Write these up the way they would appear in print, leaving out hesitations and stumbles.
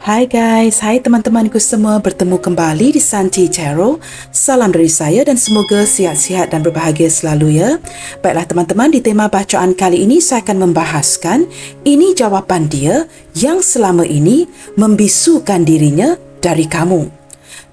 Hai guys, hai teman-temanku semua, bertemu kembali di Santi Tarot. Salam dari saya dan semoga sihat-sihat dan berbahagia selalu ya. Baiklah teman-teman, di tema bacaan kali ini saya akan membahaskan ini jawapan dia yang selama ini membisukan dirinya dari kamu.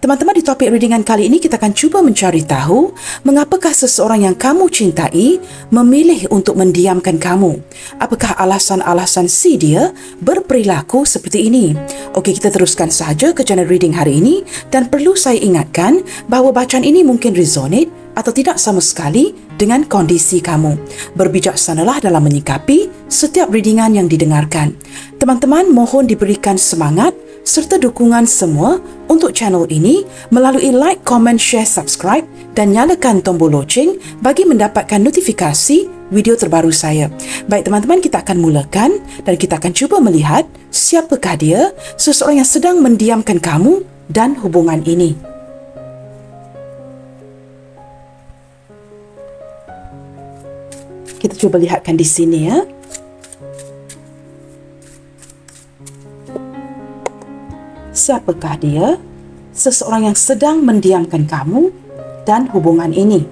Teman-teman, di topik readingan kali ini kita akan cuba mencari tahu mengapakah seseorang yang kamu cintai memilih untuk mendiamkan kamu. Apakah alasan-alasan si dia berperilaku seperti ini? Okey, kita teruskan sahaja ke channel reading hari ini dan perlu saya ingatkan bahawa bacaan ini mungkin resonate atau tidak sama sekali dengan kondisi kamu. Berbijaksanalah dalam menyikapi setiap readingan yang didengarkan. Teman-teman, mohon diberikan semangat serta dukungan semua untuk channel ini melalui like, comment, share, subscribe dan nyalakan tombol loceng bagi mendapatkan notifikasi video terbaru saya. Baik teman-teman, kita akan mulakan dan kita akan cuba melihat siapakah dia, seseorang yang sedang mendiamkan kamu dan hubungan ini. Kita cuba lihatkan di sini ya. Siapakah dia? Seseorang yang sedang mendiamkan kamu dan hubungan ini.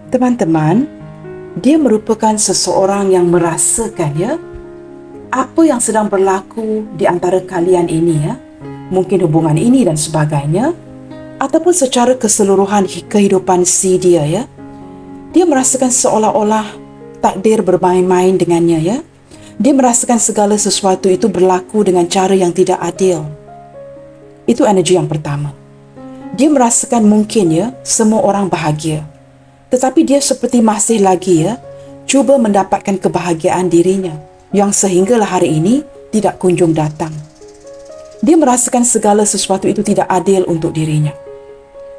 Teman-teman, dia merupakan seseorang yang merasakan ya apa yang sedang berlaku di antara kalian ini ya. Mungkin hubungan ini dan sebagainya, ataupun secara keseluruhan kehidupan si dia ya. Dia merasakan seolah-olah takdir bermain-main dengannya ya. Dia merasakan segala sesuatu itu berlaku dengan cara yang tidak adil. Itu energi yang pertama. Dia merasakan mungkin ya semua orang bahagia, tetapi dia seperti masih lagi ya cuba mendapatkan kebahagiaan dirinya yang sehinggalah hari ini tidak kunjung datang. Dia merasakan segala sesuatu itu tidak adil untuk dirinya.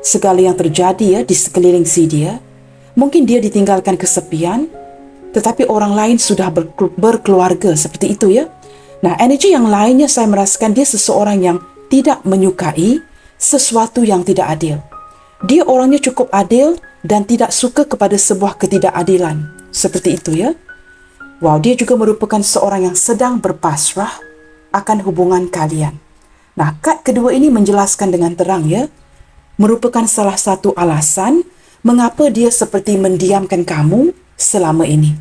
Segala yang terjadi ya di sekeliling si dia, mungkin dia ditinggalkan kesepian, tetapi orang lain sudah berkeluarga seperti itu ya. Nah, energi yang lainnya saya merasakan dia seseorang yang tidak menyukai sesuatu yang tidak adil. Dia orangnya cukup adil dan tidak suka kepada sebuah ketidakadilan. Seperti itu ya. Wow, dia juga merupakan seorang yang sedang berpasrah akan hubungan kalian. Nah, kad kedua ini menjelaskan dengan terang ya, merupakan salah satu alasan mengapa dia seperti mendiamkan kamu selama ini.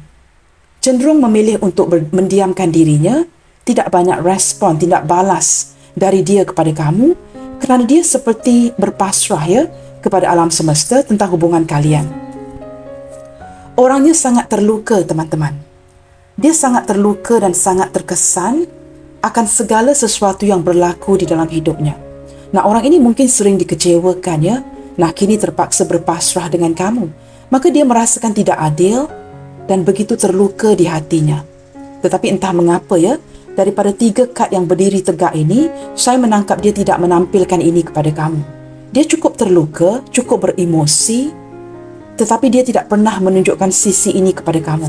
Cenderung memilih untuk mendiamkan dirinya, tidak banyak respon, tidak balas dari dia kepada kamu, kerana dia seperti berpasrah ya kepada alam semesta tentang hubungan kalian. Orangnya sangat terluka, teman-teman. Dia sangat terluka dan sangat terkesan akan segala sesuatu yang berlaku di dalam hidupnya. Nah, orang ini mungkin sering dikecewakan ya. Nah, kini terpaksa berpasrah dengan kamu. Maka dia merasakan tidak adil dan begitu terluka di hatinya. Tetapi entah mengapa ya, daripada 3 kad yang berdiri tegak ini, saya menangkap dia tidak menampilkan ini kepada kamu. Dia cukup terluka, cukup beremosi, tetapi dia tidak pernah menunjukkan sisi ini kepada kamu.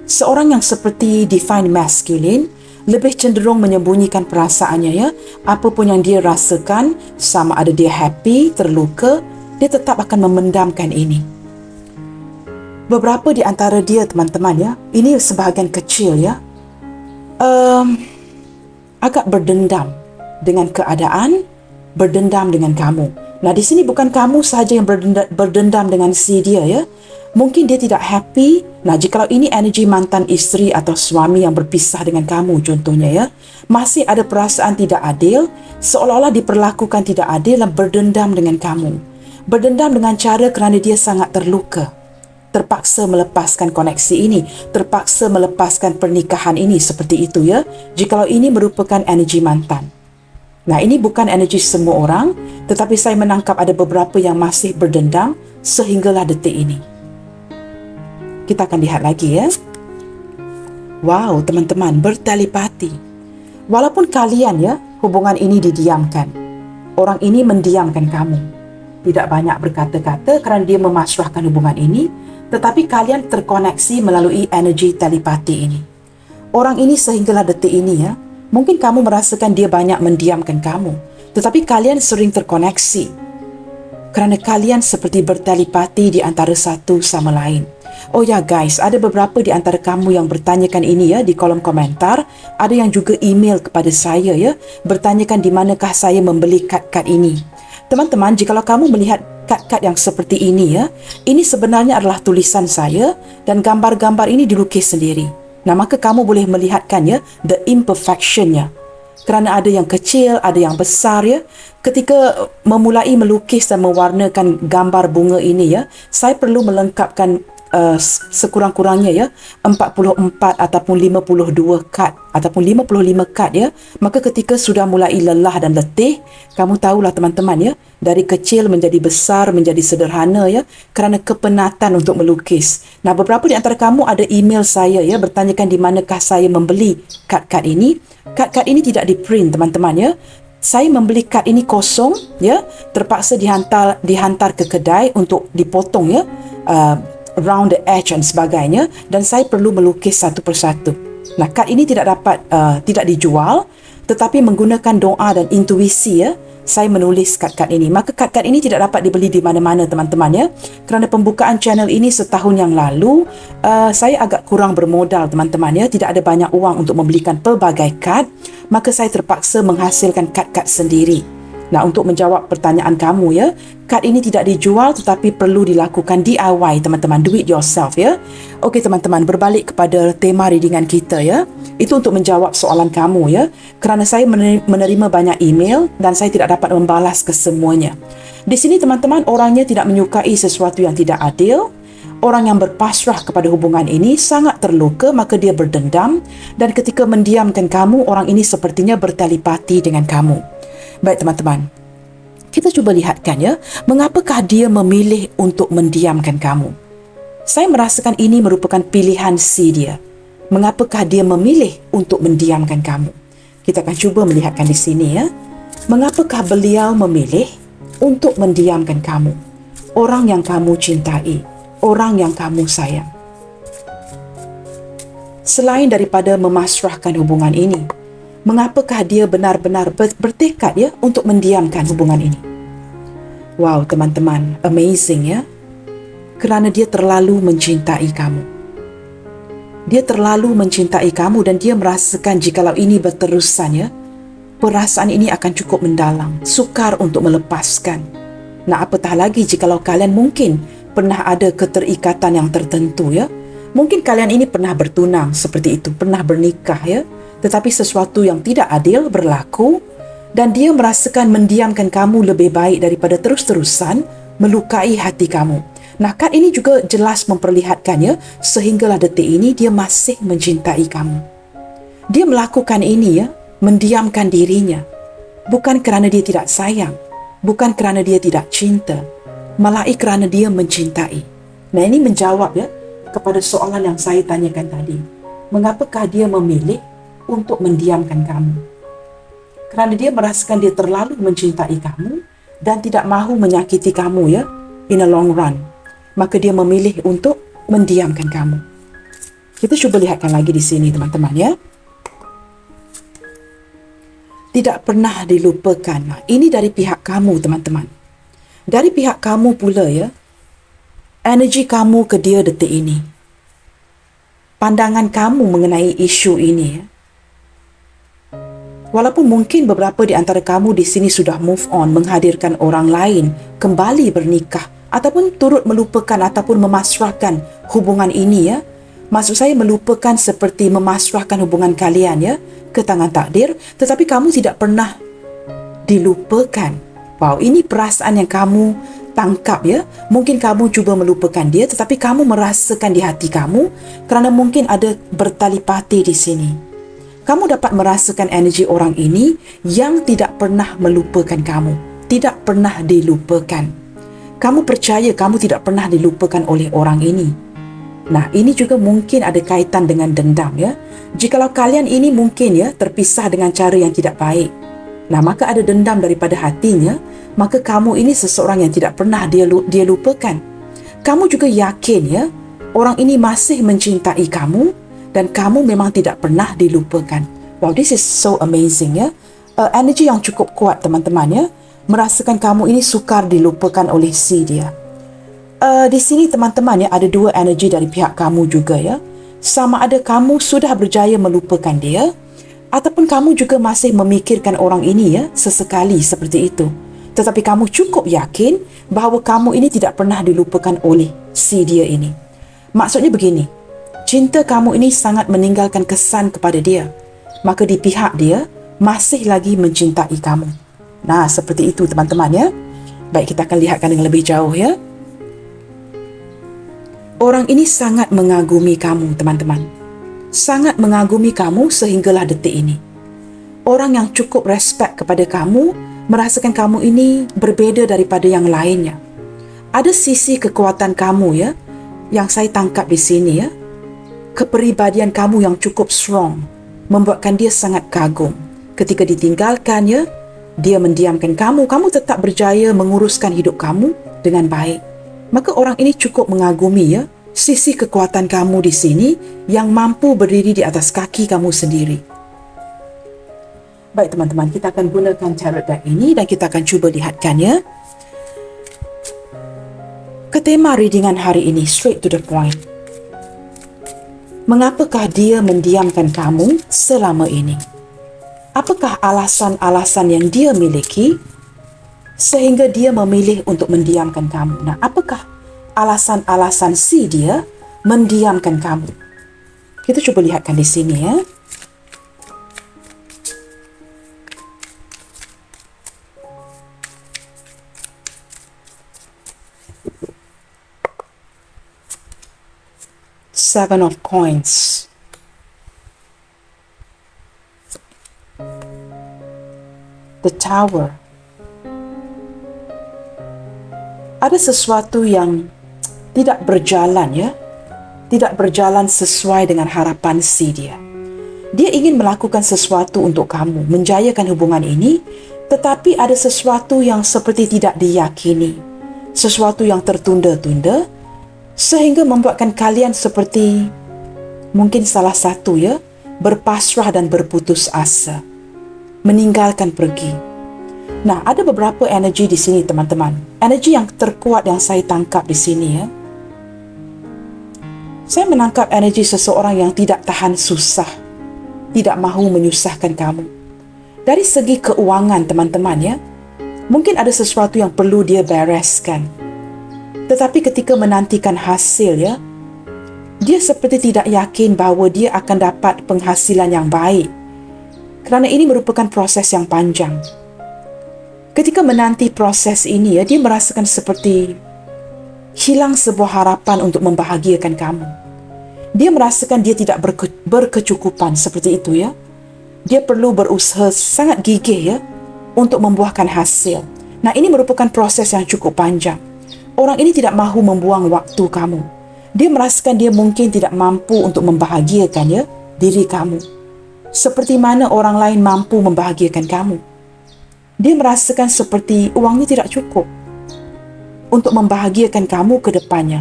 Seorang yang seperti divine masculine lebih cenderung menyembunyikan perasaannya ya. Apa pun yang dia rasakan, sama ada dia happy, terluka, dia tetap akan memendamkan ini. Beberapa di antara dia, teman-teman ya, ini sebahagian kecil ya, agak berdendam dengan keadaan, berdendam dengan kamu. Nah, di sini bukan kamu sahaja yang berdendam dengan si dia ya. Mungkin dia tidak happy. Nah, jikalau ini energi mantan isteri atau suami yang berpisah dengan kamu contohnya ya, masih ada perasaan tidak adil, seolah-olah diperlakukan tidak adil dan berdendam dengan kamu. Berdendam dengan cara kerana dia sangat terluka. Terpaksa melepaskan koneksi ini, terpaksa melepaskan pernikahan ini seperti itu ya. Jikalau ini merupakan energi mantan. Nah, ini bukan energi semua orang, tetapi saya menangkap ada beberapa yang masih berdendam sehinggalah detik ini. Kita akan lihat lagi ya. Wow, teman-teman, bertelepati. Walaupun kalian ya, hubungan ini didiamkan. Orang ini mendiamkan kamu. Tidak banyak berkata-kata kerana dia memasrahkan hubungan ini, tetapi kalian terkoneksi melalui energi telepati ini. Orang ini sehinggalah detik ini ya, Mungkin kamu merasakan dia banyak mendiamkan kamu, tetapi kalian sering terkoneksi kerana kalian seperti bertelepati di antara satu sama lain. Oh ya guys, ada beberapa di antara kamu yang bertanyakan ini ya di kolom komentar. Ada yang juga email kepada saya ya, bertanyakan di manakah saya membeli kad-kad ini. Teman-teman, jikalau kamu melihat kad-kad yang seperti ini ya, ini sebenarnya adalah tulisan saya dan gambar-gambar ini dilukis sendiri. Nah, maka kamu boleh melihatkan ya, the imperfectionnya. Kerana ada yang kecil, ada yang besar ya. Ketika memulai melukis dan mewarnakan gambar bunga ini ya, saya perlu melengkapkan sekurang-kurangnya ya 44 ataupun 52 kad ataupun 55 kad ya. Maka ketika sudah mulai lelah dan letih, kamu tahulah teman-teman ya, dari kecil menjadi besar, menjadi sederhana ya, kerana kepenatan untuk melukis. Nah, beberapa di antara kamu ada email saya ya, bertanyakan di manakah saya membeli kad-kad ini. Kad-kad ini tidak di-print teman-teman ya. Saya membeli kad ini kosong ya, terpaksa dihantar ke kedai untuk dipotong ya, round the edge dan sebagainya, dan saya perlu melukis satu persatu. Nah, kad ini tidak dijual, tetapi menggunakan doa dan intuisi ya, saya menulis kad-kad ini. Maka kad-kad ini tidak dapat dibeli di mana-mana teman-teman ya. Kerana pembukaan channel ini setahun yang lalu, saya agak kurang bermodal teman-teman ya, tidak ada banyak uang untuk membelikan pelbagai kad, maka saya terpaksa menghasilkan kad-kad sendiri. Nah, untuk menjawab pertanyaan kamu ya, kad ini tidak dijual tetapi perlu dilakukan DIY teman-teman, do it yourself ya. Okey teman-teman, berbalik kepada tema readingan kita ya. Itu untuk menjawab soalan kamu ya. Kerana saya menerima banyak email dan saya tidak dapat membalas kesemuanya. Di sini teman-teman, orangnya tidak menyukai sesuatu yang tidak adil. Orang yang berpasrah kepada hubungan ini sangat terluka, maka dia berdendam, dan ketika mendiamkan kamu, orang ini sepertinya bertelepati dengan kamu. Baik teman-teman, kita cuba lihatkan ya, mengapakah dia memilih untuk mendiamkan kamu. Saya merasakan ini merupakan pilihan si dia. Mengapakah dia memilih untuk mendiamkan kamu? Kita akan cuba melihatkan di sini ya. Mengapakah beliau memilih untuk mendiamkan kamu? Orang yang kamu cintai, orang yang kamu sayang. Selain daripada memasrahkan hubungan ini, mengapakah dia benar-benar bertekad ya untuk mendiamkan hubungan ini? Wow, teman-teman, amazing ya. Kerana dia terlalu mencintai kamu. Dia terlalu mencintai kamu dan dia merasakan jikalau ini berterusan ya, perasaan ini akan cukup mendalam, sukar untuk melepaskan. Nah, apatah lagi jikalau kalian mungkin pernah ada keterikatan yang tertentu ya. Mungkin kalian ini pernah bertunang seperti itu, pernah bernikah ya. Tetapi sesuatu yang tidak adil berlaku dan dia merasakan mendiamkan kamu lebih baik daripada terus-terusan melukai hati kamu. Nah, kad ini juga jelas memperlihatkannya sehinggalah detik ini dia masih mencintai kamu. Dia melakukan ini ya, mendiamkan dirinya. Bukan kerana dia tidak sayang, bukan kerana dia tidak cinta, melainkan kerana dia mencintai. Nah, ini menjawab ya kepada soalan yang saya tanyakan tadi. Mengapakah dia memilih untuk mendiamkan kamu? Kerana dia merasakan dia terlalu mencintai kamu dan tidak mahu menyakiti kamu ya, in a long run. Maka dia memilih untuk mendiamkan kamu. Kita cuba lihatkan lagi di sini teman-teman ya. Tidak pernah dilupakan. Nah, ini dari pihak kamu teman-teman. Dari pihak kamu pula ya, energi kamu ke dia detik ini. Pandangan kamu mengenai isu ini ya. Walaupun mungkin beberapa di antara kamu di sini sudah move on, menghadirkan orang lain, kembali bernikah, ataupun turut melupakan ataupun memasrahkan hubungan ini ya. Maksud saya melupakan seperti memasrahkan hubungan kalian ya ke tangan takdir, tetapi kamu tidak pernah dilupakan. Wow, ini perasaan yang kamu tangkap ya. Mungkin kamu cuba melupakan dia, tetapi kamu merasakan di hati kamu kerana mungkin ada bertelepati di sini. Kamu dapat merasakan energi orang ini yang tidak pernah melupakan kamu, tidak pernah dilupakan. Kamu percaya kamu tidak pernah dilupakan oleh orang ini. Nah, ini juga mungkin ada kaitan dengan dendam ya. Jikalau kalian ini mungkin ya terpisah dengan cara yang tidak baik, nah maka ada dendam daripada hatinya, maka kamu ini seseorang yang tidak pernah dia lupakan. Kamu juga yakin ya, orang ini masih mencintai kamu dan kamu memang tidak pernah dilupakan. Wow, this is so amazing ya. Energi yang cukup kuat teman-teman ya. Merasakan kamu ini sukar dilupakan oleh si dia. Di sini teman-teman ya, ada dua energi dari pihak kamu juga ya. Sama ada kamu sudah berjaya melupakan dia, ataupun kamu juga masih memikirkan orang ini ya, sesekali seperti itu. Tetapi kamu cukup yakin bahawa kamu ini tidak pernah dilupakan oleh si dia ini. Maksudnya begini, cinta kamu ini sangat meninggalkan kesan kepada dia. Maka di pihak dia masih lagi mencintai kamu. Nah, seperti itu teman-teman ya. Baik, kita akan lihatkan dengan lebih jauh ya. Orang ini sangat mengagumi kamu, teman-teman. Sangat mengagumi kamu sehinggalah detik ini. Orang yang cukup respect kepada kamu, merasakan kamu ini berbeza daripada yang lainnya. Ada sisi kekuatan kamu ya, yang saya tangkap di sini ya. Kepribadian kamu yang cukup strong, membuatkan dia sangat kagum. Ketika ditinggalkan ya, dia mendiamkan kamu tetap berjaya menguruskan hidup kamu dengan baik. Maka orang ini cukup mengagumi ya, sisi kekuatan kamu di sini yang mampu berdiri di atas kaki kamu sendiri. Baik teman-teman, kita akan gunakan tarot deck ini dan kita akan cuba lihatkan ya. Ketema readingan hari ini, straight to the point. Mengapakah dia mendiamkan kamu selama ini? Apakah alasan-alasan yang dia miliki sehingga dia memilih untuk mendiamkan kamu? Nah, apakah alasan-alasan si dia mendiamkan kamu? Kita cuba lihatkan di sini ya. Seven of Coins. The Tower. Ada sesuatu yang tidak berjalan ya. Tidak berjalan sesuai dengan harapan si dia. Dia ingin melakukan sesuatu untuk kamu, menjayakan hubungan ini, tetapi ada sesuatu yang seperti tidak diyakini. Sesuatu yang tertunda-tunda, sehingga membuatkan kalian seperti mungkin salah satu ya, berpasrah dan berputus asa. Meninggalkan pergi. Nah, ada beberapa energi di sini teman-teman. Energi yang terkuat yang saya tangkap di sini ya. Saya menangkap energi seseorang yang tidak tahan susah, tidak mahu menyusahkan kamu. Dari segi keuangan teman-teman ya, mungkin ada sesuatu yang perlu dia bereskan. Tetapi ketika menantikan hasil ya, dia seperti tidak yakin bahawa dia akan dapat penghasilan yang baik. Kerana ini merupakan proses yang panjang. Ketika menanti proses ini ya, dia merasakan seperti hilang sebuah harapan untuk membahagiakan kamu. Dia merasakan dia tidak berkecukupan seperti itu ya. Dia perlu berusaha sangat gigih ya untuk membuahkan hasil. Nah, ini merupakan proses yang cukup panjang. Orang ini tidak mahu membuang waktu kamu. Dia merasakan dia mungkin tidak mampu untuk membahagiakan ya diri kamu. Seperti mana orang lain mampu membahagiakan kamu. Dia merasakan seperti uangnya tidak cukup untuk membahagiakan kamu ke depannya.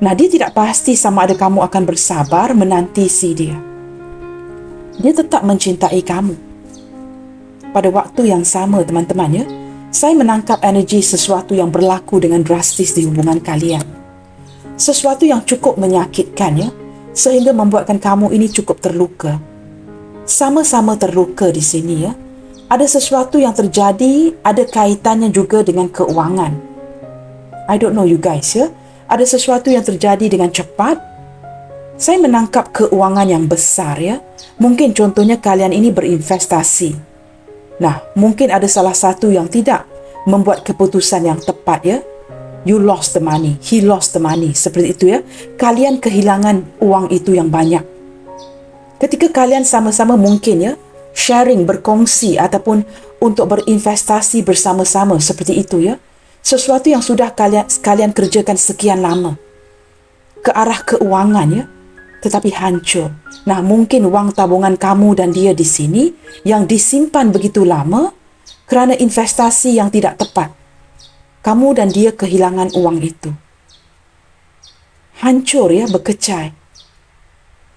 Nah, dia tidak pasti sama ada kamu akan bersabar menanti si dia. Dia tetap mencintai kamu. Pada waktu yang sama teman-teman ya, saya menangkap energi sesuatu yang berlaku dengan drastis di hubungan kalian. Sesuatu yang cukup menyakitkan ya, sehingga membuatkan kamu ini cukup terluka. Sama-sama terluka di sini ya. Ada sesuatu yang terjadi, ada kaitannya juga dengan keuangan. I don't know you guys ya. Ada sesuatu yang terjadi dengan cepat. Saya menangkap keuangan yang besar ya. Mungkin contohnya kalian ini berinvestasi. Nah, mungkin ada salah satu yang tidak membuat keputusan yang tepat ya. You lost the money, he lost the money. Seperti itu ya. Kalian kehilangan uang itu yang banyak. Ketika kalian sama-sama mungkin ya, sharing, berkongsi ataupun untuk berinvestasi bersama-sama seperti itu ya. Sesuatu yang sudah kalian kerjakan sekian lama. Ke arah keuangan ya, tetapi hancur. Nah, mungkin wang tabungan kamu dan dia di sini yang disimpan begitu lama kerana investasi yang tidak tepat. Kamu dan dia kehilangan uang itu. Hancur ya, berkecai.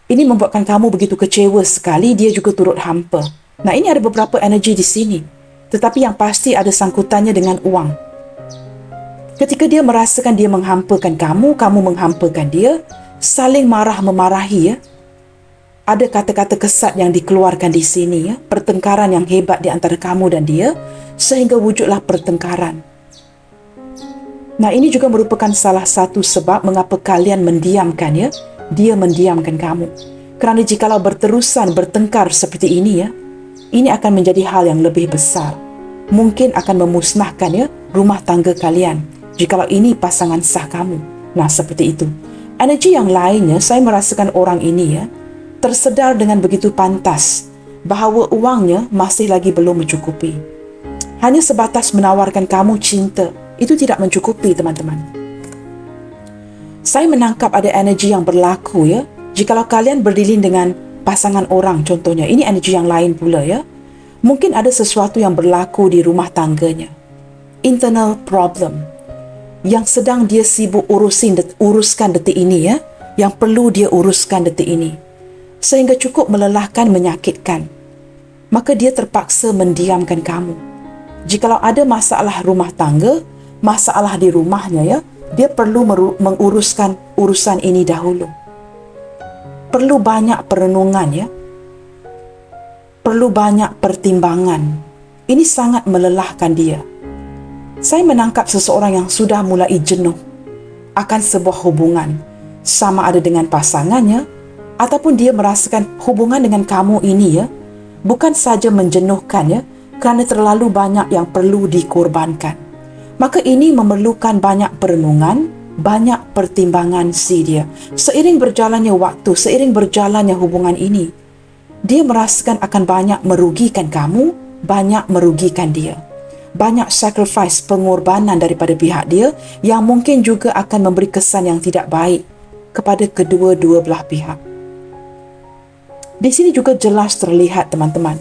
Ini membuatkan kamu begitu kecewa sekali, dia juga turut hampa. Nah, ini ada beberapa energi di sini. Tetapi yang pasti ada sangkutannya dengan uang. Ketika dia merasakan dia menghampakan kamu, kamu menghampakan dia, saling marah-memarahi, ya. Ada kata-kata kesat yang dikeluarkan di sini, ya. Pertengkaran yang hebat di antara kamu dan dia, sehingga wujudlah pertengkaran. Nah, ini juga merupakan salah satu sebab mengapa kalian mendiamkan, ya. Dia mendiamkan kamu. Kerana jikalau berterusan bertengkar seperti ini, ya, ini akan menjadi hal yang lebih besar. Mungkin akan memusnahkan, ya, rumah tangga kalian. Jikalau ini pasangan sah kamu. Nah, seperti itu. Energi yang lainnya, saya merasakan orang ini, ya, tersedar dengan begitu pantas bahawa uangnya masih lagi belum mencukupi. Hanya sebatas menawarkan kamu cinta. Itu tidak mencukupi, teman-teman. Saya menangkap ada energi yang berlaku, ya. Jikalau kalian berdilin dengan pasangan orang, contohnya, ini energi yang lain pula, ya. Mungkin ada sesuatu yang berlaku di rumah tangganya. Internal problem. Yang sedang dia sibuk uruskan detik ini, ya. Yang perlu dia uruskan detik ini. Sehingga cukup melelahkan, menyakitkan. Maka dia terpaksa mendiamkan kamu. Jikalau ada masalah rumah tangga, masalah di rumahnya, ya, dia perlu menguruskan urusan ini dahulu. Perlu banyak perenungan, ya. Perlu banyak pertimbangan. Ini sangat melelahkan dia. Saya menangkap seseorang yang sudah mulai jenuh akan sebuah hubungan, sama ada dengan pasangannya, ataupun dia merasakan hubungan dengan kamu ini, ya, bukan saja menjenuhkan, ya, kerana terlalu banyak yang perlu dikorbankan. Maka ini memerlukan banyak perenungan, banyak pertimbangan si dia. Seiring berjalannya waktu, seiring berjalannya hubungan ini, dia merasakan akan banyak merugikan kamu, banyak merugikan dia. Banyak sacrifice, pengorbanan daripada pihak dia yang mungkin juga akan memberi kesan yang tidak baik kepada kedua-dua belah pihak. Di sini juga jelas terlihat, teman-teman,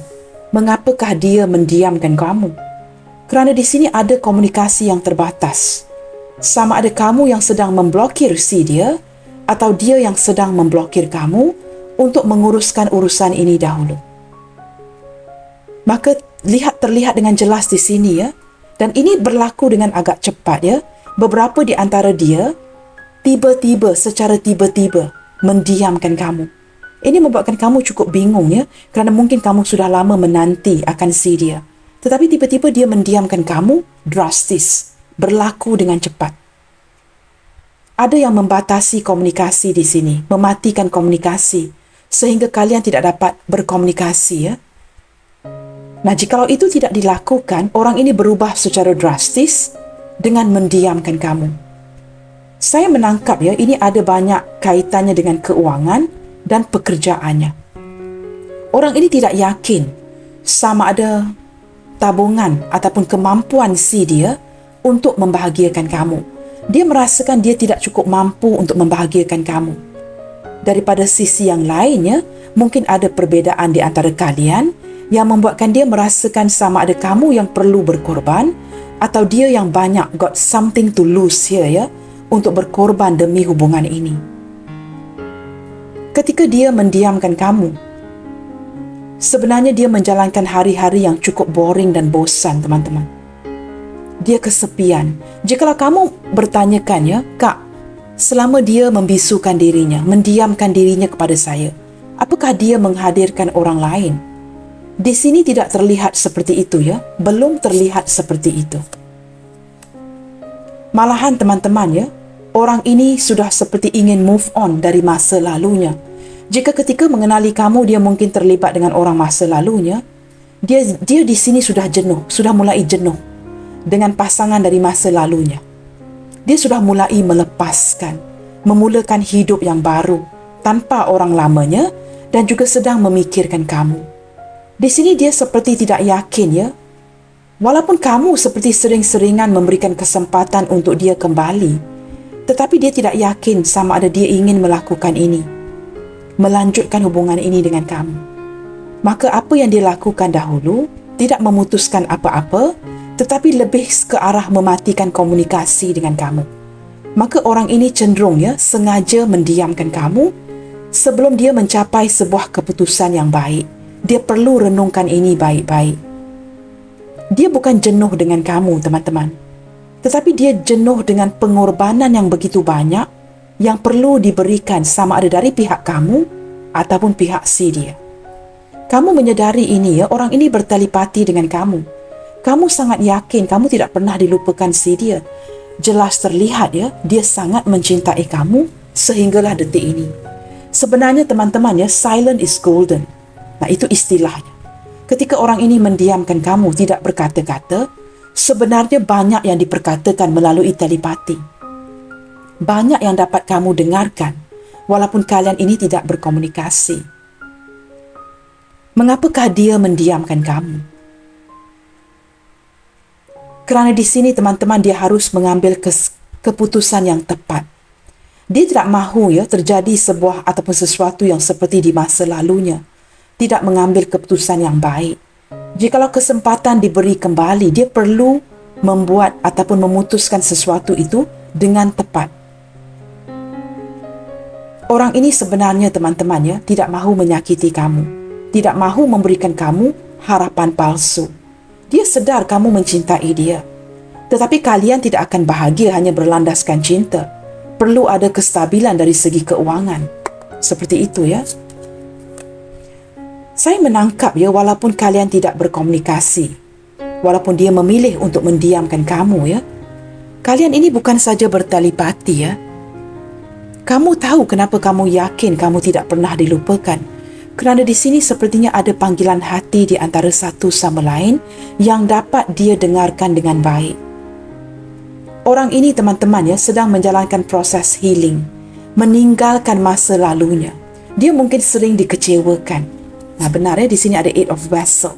mengapakah dia mendiamkan kamu. Kerana di sini ada komunikasi yang terbatas. Sama ada kamu yang sedang memblokir si dia atau dia yang sedang memblokir kamu untuk menguruskan urusan ini dahulu. Maka terlihat dengan jelas di sini, ya. Dan ini berlaku dengan agak cepat, ya. Beberapa di antara dia secara tiba-tiba mendiamkan kamu. Ini membuatkan kamu cukup bingung, ya, kerana mungkin kamu sudah lama menanti akan si dia. Tetapi tiba-tiba dia mendiamkan kamu drastis, berlaku dengan cepat. Ada yang membatasi komunikasi di sini, mematikan komunikasi, sehingga kalian tidak dapat berkomunikasi, ya. Nah, jikalau itu tidak dilakukan, orang ini berubah secara drastis dengan mendiamkan kamu. Saya menangkap, ya, ini ada banyak kaitannya dengan keuangan dan pekerjaannya. Orang ini tidak yakin sama ada tabungan ataupun kemampuan si dia untuk membahagiakan kamu. Dia merasakan dia tidak cukup mampu untuk membahagiakan kamu. Daripada sisi yang lainnya, mungkin ada perbezaan di antara kalian yang membuatkan dia merasakan sama ada kamu yang perlu berkorban atau dia yang banyak got something to lose here, ya, untuk berkorban demi hubungan ini. Ketika dia mendiamkan kamu, sebenarnya dia menjalankan hari-hari yang cukup boring dan bosan, teman-teman. Dia kesepian. Jikalau kamu bertanyakan, ya, Kak, selama dia membisukan dirinya, mendiamkan dirinya kepada saya, apakah dia menghadirkan orang lain? Di sini tidak terlihat seperti itu, ya. Belum terlihat seperti itu. Malahan, teman-teman, ya, orang ini sudah seperti ingin move on dari masa lalunya. Jika ketika mengenali kamu, dia mungkin terlibat dengan orang masa lalunya, dia di sini sudah jenuh, sudah mulai jenuh dengan pasangan dari masa lalunya. Dia sudah mulai melepaskan, memulakan hidup yang baru tanpa orang lamanya dan juga sedang memikirkan kamu. Di sini dia seperti tidak yakin, ya. Walaupun kamu seperti sering-seringan memberikan kesempatan untuk dia kembali, tetapi dia tidak yakin sama ada dia ingin melakukan ini, melanjutkan hubungan ini dengan kamu. Maka apa yang dia lakukan dahulu, tidak memutuskan apa-apa, tetapi lebih ke arah mematikan komunikasi dengan kamu. Maka orang ini cenderung, ya, sengaja mendiamkan kamu Sebelum dia mencapai sebuah keputusan yang baik, dia perlu renungkan ini baik-baik. Dia bukan jenuh dengan kamu, teman-teman. Tetapi dia jenuh dengan pengorbanan yang begitu banyak yang perlu diberikan sama ada dari pihak kamu ataupun pihak si dia. Kamu menyedari ini ya, orang ini bertelepati dengan kamu. Kamu sangat yakin kamu tidak pernah dilupakan si dia. Jelas terlihat ya, dia sangat mencintai kamu sehinggalah detik ini. Sebenarnya teman-teman ya, silent is golden. Nah, itu istilahnya. Ketika orang ini mendiamkan kamu, tidak berkata-kata, sebenarnya banyak yang diperkatakan melalui telepati. Banyak yang dapat kamu dengarkan, walaupun kalian ini tidak berkomunikasi. Mengapakah dia mendiamkan kamu? Kerana di sini teman-teman dia harus mengambil keputusan yang tepat. Dia tidak mahu ya terjadi sebuah ataupun sesuatu yang seperti di masa lalunya. Tidak mengambil keputusan yang baik. Jikalau kesempatan diberi kembali, dia perlu membuat ataupun memutuskan sesuatu itu dengan tepat. Orang ini sebenarnya teman-teman ya tidak mahu menyakiti kamu. Tidak mahu memberikan kamu harapan palsu. Dia sedar kamu mencintai dia. Tetapi kalian tidak akan bahagia hanya berlandaskan cinta. Perlu ada kestabilan dari segi keuangan. Seperti itu ya. Saya menangkap ya, walaupun kalian tidak berkomunikasi, walaupun dia memilih untuk mendiamkan kamu ya, kalian ini bukan saja bertelepati ya. Kamu tahu kenapa kamu yakin kamu tidak pernah dilupakan? Kerana di sini sepertinya ada panggilan hati di antara satu sama lain yang dapat dia dengarkan dengan baik. Orang ini teman-teman ya sedang menjalankan proses healing, meninggalkan masa lalunya. Dia mungkin sering dikecewakan. Nah, benarnya di sini ada Eight of Vessels.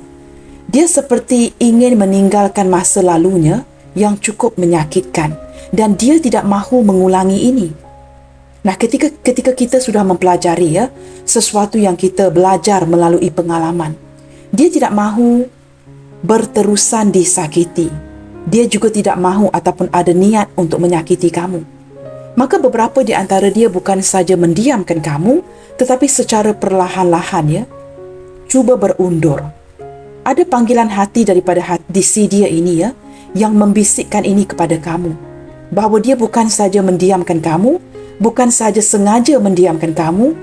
Dia seperti ingin meninggalkan masa lalunya yang cukup menyakitkan dan dia tidak mahu mengulangi ini. Nah, ketika kita sudah mempelajari ya sesuatu yang kita belajar melalui pengalaman, dia tidak mahu berterusan disakiti. Dia juga tidak mahu ataupun ada niat untuk menyakiti kamu. Maka beberapa di antara dia bukan saja mendiamkan kamu, tetapi secara perlahan-lahan ya, cuba berundur. Ada panggilan hati daripada hati si dia ini ya, yang membisikkan ini kepada kamu. Bahawa dia bukan saja mendiamkan kamu, bukan saja sengaja mendiamkan kamu,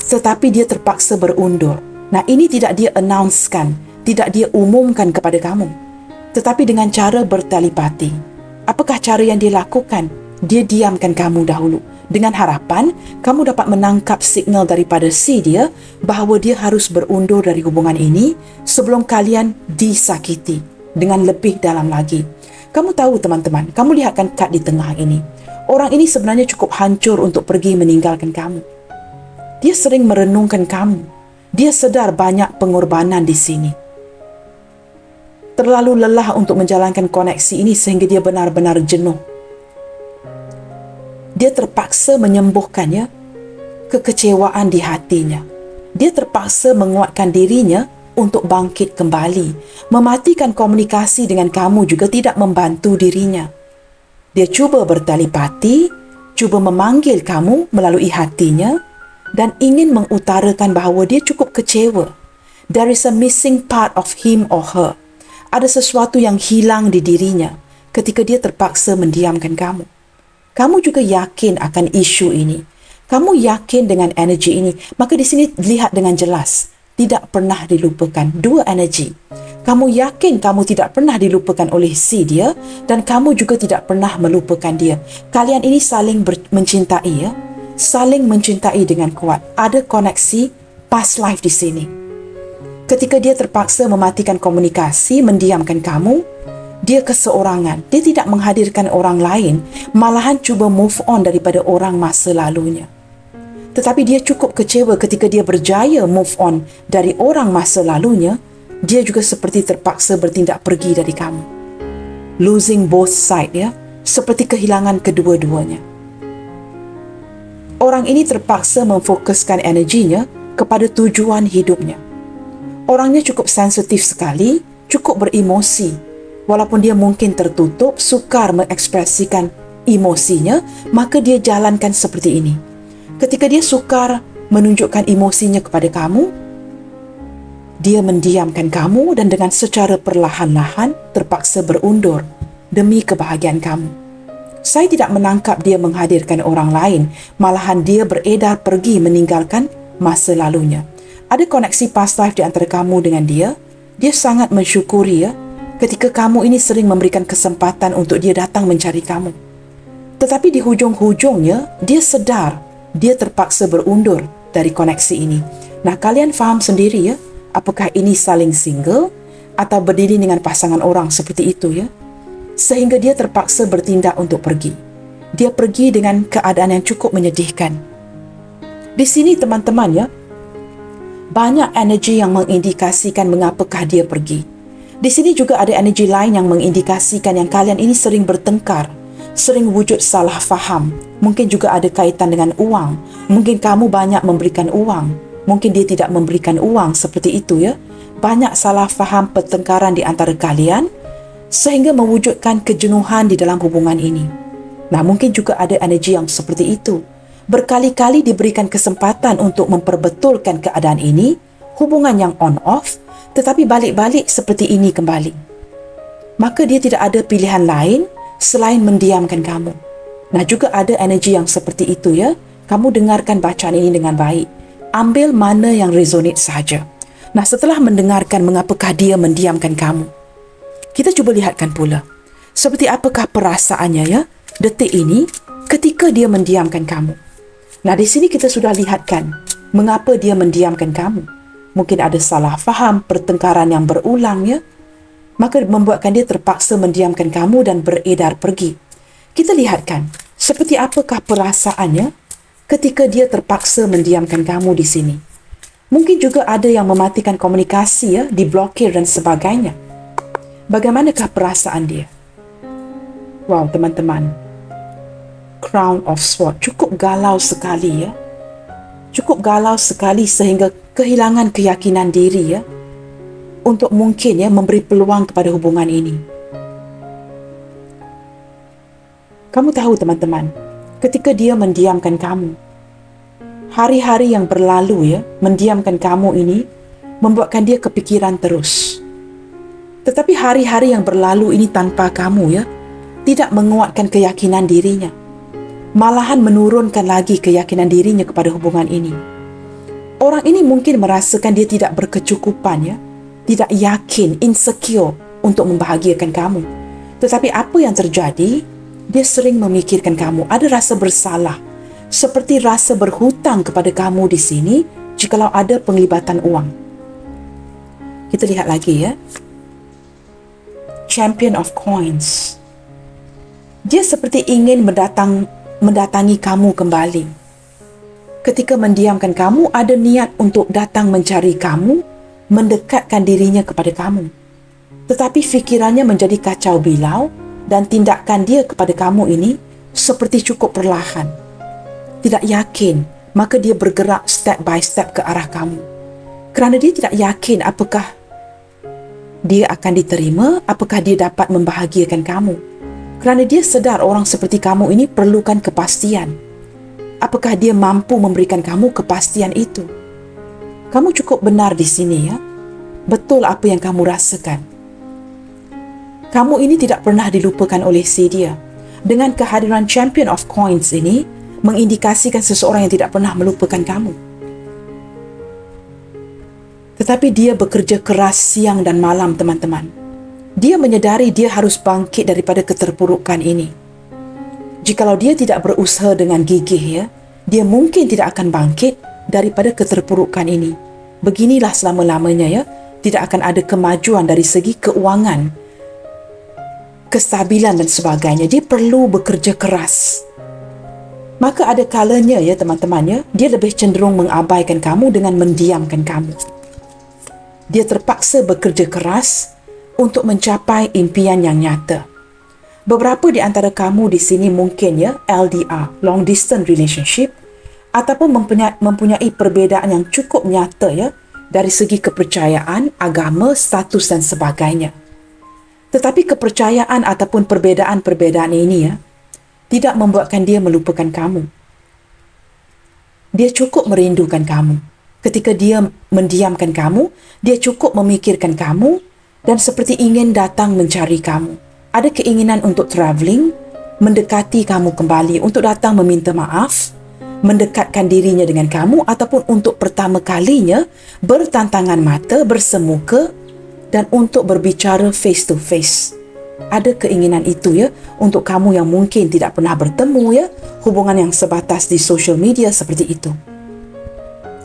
tetapi dia terpaksa berundur. Nah, ini tidak dia announcekan, tidak dia umumkan kepada kamu. Tetapi dengan cara bertelepati. Apakah cara yang dia lakukan? Dia diamkan kamu dahulu. Dengan harapan, kamu dapat menangkap signal daripada si dia bahawa dia harus berundur dari hubungan ini sebelum kalian disakiti dengan lebih dalam lagi. Kamu tahu teman-teman, kamu lihatkan kad di tengah ini. Orang ini sebenarnya cukup hancur untuk pergi meninggalkan kamu. Dia sering merenungkan kamu. Dia sedar banyak pengorbanan di sini. Terlalu lelah untuk menjalankan koneksi ini sehingga dia benar-benar jenuh. Dia terpaksa menyembuhkannya kekecewaan di hatinya. Dia terpaksa menguatkan dirinya untuk bangkit kembali. Mematikan komunikasi dengan kamu juga tidak membantu dirinya. Dia cuba bertelepati, cuba memanggil kamu melalui hatinya dan ingin mengutarakan bahawa dia cukup kecewa. There is a missing part of him or her. Ada sesuatu yang hilang di dirinya ketika dia terpaksa mendiamkan kamu. Kamu juga yakin akan isu ini. Kamu yakin dengan energi ini. Maka di sini lihat dengan jelas. Tidak pernah dilupakan. Dua energi. Kamu yakin kamu tidak pernah dilupakan oleh si dia dan kamu juga tidak pernah melupakan dia. Kalian ini saling mencintai ya. Saling mencintai dengan kuat. Ada koneksi past life di sini. Ketika dia terpaksa mematikan komunikasi, mendiamkan kamu, dia keseorangan. Dia tidak menghadirkan orang lain, malahan cuba move on daripada orang masa lalunya. Tetapi dia cukup kecewa ketika dia berjaya move on dari orang masa lalunya, dia juga seperti terpaksa bertindak pergi dari kamu. Losing both side ya, seperti kehilangan kedua-duanya. Orang ini terpaksa memfokuskan energinya kepada tujuan hidupnya. Orangnya cukup sensitif sekali, cukup beremosi. Walaupun dia mungkin tertutup, sukar mengekspresikan emosinya, maka dia jalankan seperti ini. Ketika dia sukar menunjukkan emosinya kepada kamu, dia mendiamkan kamu dan dengan secara perlahan-lahan terpaksa berundur demi kebahagiaan kamu. Saya tidak menangkap dia menghadirkan orang lain, malahan dia beredar pergi meninggalkan masa lalunya. Ada koneksi past life di antara kamu dengan dia. Dia sangat mensyukuri ketika kamu ini sering memberikan kesempatan untuk dia datang mencari kamu. Tetapi di hujung-hujungnya, dia sedar dia terpaksa berundur dari koneksi ini. Nah, kalian faham sendiri apakah ini saling single atau berdiri dengan pasangan orang seperti itu sehingga dia terpaksa bertindak untuk pergi. Dia pergi dengan keadaan yang cukup menyedihkan. Di sini teman-teman banyak energi yang mengindikasikan mengapakah dia pergi. Di sini juga ada energi lain yang mengindikasikan yang kalian ini sering bertengkar, sering wujud salah faham. Mungkin juga ada kaitan dengan uang. Mungkin kamu banyak memberikan uang, mungkin dia tidak memberikan uang, seperti itu Banyak salah faham, pertengkaran di antara kalian sehingga mewujudkan kejenuhan di dalam hubungan ini. Nah, mungkin juga ada energi yang seperti itu. Berkali-kali diberikan kesempatan untuk memperbetulkan keadaan ini, hubungan yang on-off, tetapi balik-balik seperti ini kembali. Maka dia tidak ada pilihan lain selain mendiamkan kamu. Nah, juga ada energi yang seperti itu Kamu dengarkan bacaan ini dengan baik. Ambil mana yang resonate saja. Nah, setelah mendengarkan mengapakah dia mendiamkan kamu, kita cuba lihatkan pula seperti apakah perasaannya detik ini ketika dia mendiamkan kamu. Nah, di sini kita sudah lihatkan mengapa dia mendiamkan kamu. Mungkin ada salah faham, pertengkaran yang berulang maka membuatkan dia terpaksa mendiamkan kamu dan beredar pergi. Kita lihatkan seperti apakah perasaannya ketika dia terpaksa mendiamkan kamu di sini. Mungkin juga ada yang mematikan komunikasi diblokir dan sebagainya. Bagaimanakah perasaan dia? Wow, teman-teman. Crown of Swords. Cukup galau sekali Cukup galau sekali sehingga kehilangan keyakinan diri untuk mungkin memberi peluang kepada hubungan ini. Kamu tahu teman-teman, ketika dia mendiamkan kamu, hari-hari yang berlalu mendiamkan kamu ini membuatkan dia kepikiran terus. Tetapi hari-hari yang berlalu ini tanpa kamu tidak menguatkan keyakinan dirinya. Malahan menurunkan lagi keyakinan dirinya kepada hubungan ini. Orang ini mungkin merasakan dia tidak berkecukupan tidak yakin, insecure untuk membahagiakan kamu. Tetapi apa yang terjadi? Dia sering memikirkan kamu, ada rasa bersalah, seperti rasa berhutang kepada kamu di sini jikalau ada penglibatan uang. Kita lihat lagi Champion of Coins. Dia seperti ingin mendatangi kamu kembali. Ketika mendiamkan kamu, ada niat untuk datang mencari kamu, mendekatkan dirinya kepada kamu. Tetapi fikirannya menjadi kacau bilau dan tindakan dia kepada kamu ini seperti cukup perlahan. Tidak yakin, maka dia bergerak step by step ke arah kamu. Kerana dia tidak yakin apakah dia akan diterima, apakah dia dapat membahagiakan kamu. Kerana dia sedar orang seperti kamu ini perlukan kepastian. Apakah dia mampu memberikan kamu kepastian itu? Kamu cukup benar di sini Betul apa yang kamu rasakan. Kamu ini tidak pernah dilupakan oleh si dia. Dengan kehadiran Champion of Coins ini mengindikasikan seseorang yang tidak pernah melupakan kamu. Tetapi dia bekerja keras siang dan malam, teman-teman. Dia menyedari dia harus bangkit daripada keterpurukan ini. Jikalau dia tidak berusaha dengan gigih dia mungkin tidak akan bangkit daripada keterpurukan ini. Beginilah selama-lamanya tidak akan ada kemajuan dari segi keuangan, kestabilan dan sebagainya. Dia perlu bekerja keras. Maka ada kalanya teman-teman dia lebih cenderung mengabaikan kamu dengan mendiamkan kamu. Dia terpaksa bekerja keras untuk mencapai impian yang nyata. Beberapa di antara kamu di sini mungkin LDR, long distance relationship, ataupun mempunyai perbezaan yang cukup nyata dari segi kepercayaan, agama, status dan sebagainya. Tetapi kepercayaan ataupun perbezaan-perbezaan ini tidak membuatkan dia melupakan kamu. Dia cukup merindukan kamu. Ketika dia mendiamkan kamu, dia cukup memikirkan kamu dan seperti ingin datang mencari kamu. Ada keinginan untuk travelling, mendekati kamu kembali, untuk datang meminta maaf, mendekatkan dirinya dengan kamu ataupun untuk pertama kalinya bertantangan mata, bersemuka dan untuk berbicara face to face. Ada keinginan itu ya, untuk kamu yang mungkin tidak pernah bertemu ya, hubungan yang sebatas di social media seperti itu.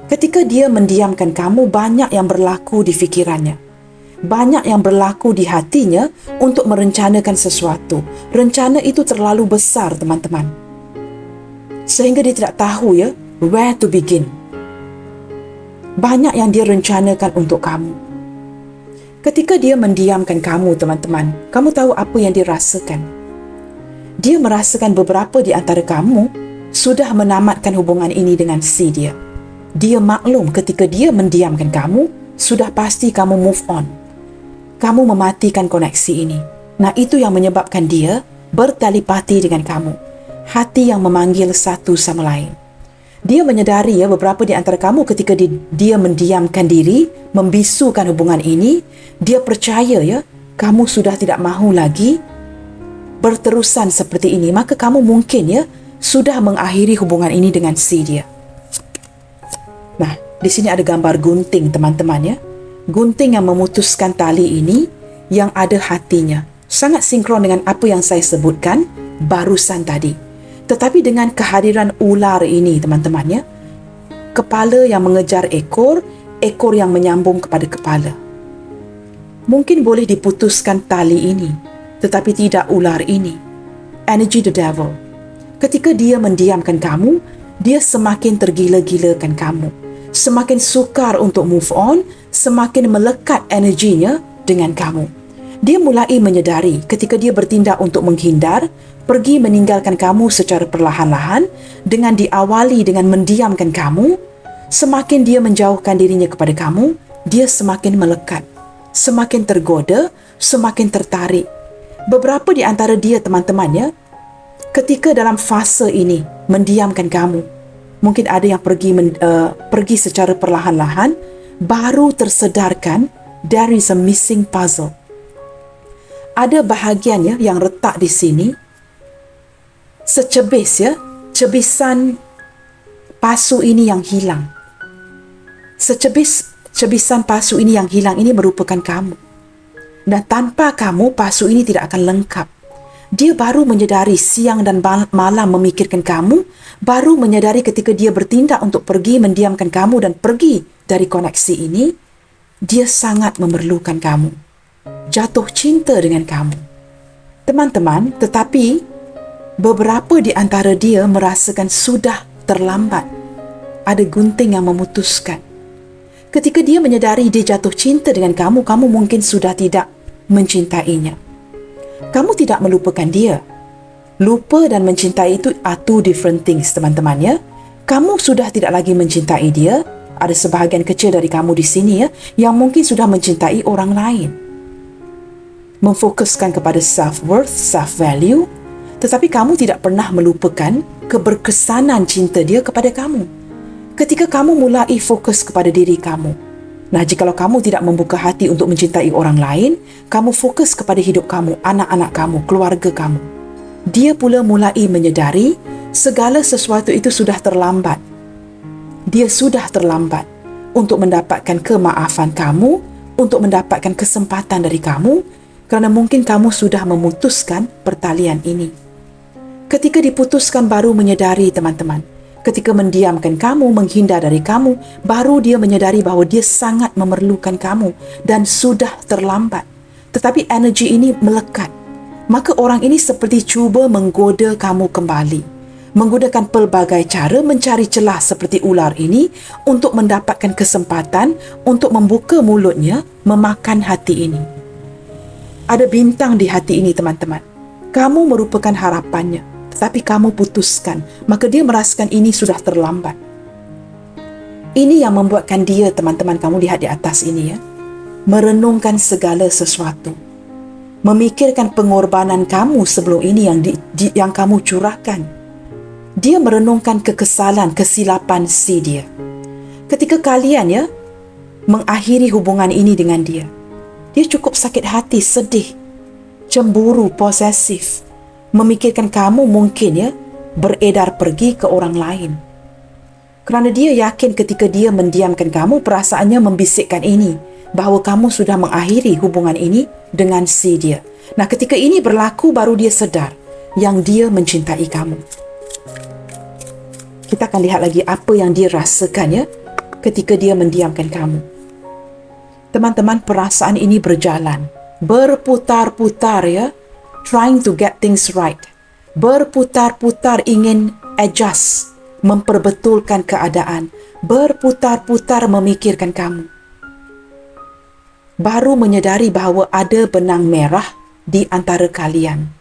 Ketika dia mendiamkan kamu, banyak yang berlaku di fikirannya. Banyak yang berlaku di hatinya untuk merencanakan sesuatu. Rencana itu terlalu besar, teman-teman. Sehingga dia tidak tahu ya, where to begin. Banyak yang dia rencanakan untuk kamu. Ketika dia mendiamkan kamu, teman-teman, kamu tahu apa yang dia rasakan? Dia merasakan beberapa di antara kamu sudah menamatkan hubungan ini dengan si dia. Dia maklum ketika dia mendiamkan kamu, sudah pasti kamu move on. Kamu mematikan koneksi ini. Nah, itu yang menyebabkan dia bertelepati dengan kamu. Hati yang memanggil satu sama lain. Dia menyedari ya, beberapa di antara kamu ketika dia mendiamkan diri, membisukan hubungan ini, dia percaya ya, kamu sudah tidak mahu lagi berterusan seperti ini. Maka kamu mungkin ya, sudah mengakhiri hubungan ini dengan si dia. Nah, di sini ada gambar gunting, teman-teman ya. Gunting yang memutuskan tali ini, yang ada hatinya. Sangat sinkron dengan apa yang saya sebutkan barusan tadi. Tetapi dengan kehadiran ular ini, teman-teman ya, kepala yang mengejar ekor, ekor yang menyambung kepada kepala. Mungkin boleh diputuskan tali ini, tetapi tidak ular ini. Energy the devil. Ketika dia mendiamkan kamu, dia semakin tergila-gilakan kamu. Semakin sukar untuk move on, semakin melekat energinya dengan kamu. Dia mulai menyedari ketika dia bertindak untuk menghindar, pergi meninggalkan kamu secara perlahan-lahan, dengan diawali dengan mendiamkan kamu, semakin dia menjauhkan dirinya kepada kamu, dia semakin melekat, semakin tergoda, semakin tertarik. Beberapa di antara dia, teman-teman ya, ketika dalam fase ini mendiamkan kamu, mungkin ada yang pergi secara perlahan-lahan, baru tersedarkan there is a missing puzzle. Ada bahagian ya yang retak di sini, secebis ya, cebisan pasu ini yang hilang. Cebisan pasu ini yang hilang ini merupakan kamu. Dan tanpa kamu, pasu ini tidak akan lengkap. Dia baru menyedari siang dan malam memikirkan kamu, baru menyadari ketika dia bertindak untuk pergi mendiamkan kamu dan pergi dari koneksi ini, dia sangat memerlukan kamu. Jatuh cinta dengan kamu. Teman-teman, tetapi beberapa di antara dia merasakan sudah terlambat. Ada gunting yang memutuskan. Ketika dia menyadari dia jatuh cinta dengan kamu, kamu mungkin sudah tidak mencintainya. Kamu tidak melupakan dia. Lupa dan mencintai itu are two different things, teman-teman ya. Kamu sudah tidak lagi mencintai dia. Ada sebahagian kecil dari kamu di sini ya, yang mungkin sudah mencintai orang lain. Memfokuskan kepada self-worth, self-value, tetapi kamu tidak pernah melupakan keberkesanan cinta dia kepada kamu. Ketika kamu mulai fokus kepada diri kamu. Nah, jikalau kamu tidak membuka hati untuk mencintai orang lain, kamu fokus kepada hidup kamu, anak-anak kamu, keluarga kamu. Dia pula mulai menyedari segala sesuatu itu sudah terlambat. Dia sudah terlambat untuk mendapatkan kemaafan kamu, untuk mendapatkan kesempatan dari kamu, kerana mungkin kamu sudah memutuskan pertalian ini. Ketika diputuskan baru menyedari, teman-teman. Ketika mendiamkan kamu, menghindar dari kamu, baru dia menyedari bahawa dia sangat memerlukan kamu dan sudah terlambat. Tetapi energi ini melekat. Maka orang ini seperti cuba menggoda kamu kembali. Menggunakan pelbagai cara mencari celah seperti ular ini untuk mendapatkan kesempatan untuk membuka mulutnya, memakan hati ini. Ada bintang di hati ini, teman-teman. Kamu merupakan harapannya, tetapi kamu putuskan. Maka dia merasakan ini sudah terlambat. Ini yang membuatkan dia, teman-teman, kamu lihat di atas ini ya, merenungkan segala sesuatu. Memikirkan pengorbanan kamu sebelum ini yang kamu curahkan. Dia merenungkan kekesalan, kesilapan si dia. Ketika kalian mengakhiri hubungan ini dengan dia, dia cukup sakit hati, sedih, cemburu, posesif, memikirkan kamu mungkin beredar pergi ke orang lain. Kerana dia yakin ketika dia mendiamkan kamu, perasaannya membisikkan ini, bahawa kamu sudah mengakhiri hubungan ini dengan si dia. Nah, ketika ini berlaku, baru dia sedar yang dia mencintai kamu. Kita akan lihat lagi apa yang dia rasakan ketika dia mendiamkan kamu. Teman-teman, perasaan ini berjalan, berputar-putar trying to get things right. Berputar-putar ingin adjust, memperbetulkan keadaan, berputar-putar memikirkan kamu. Baru menyedari bahawa ada benang merah di antara kalian.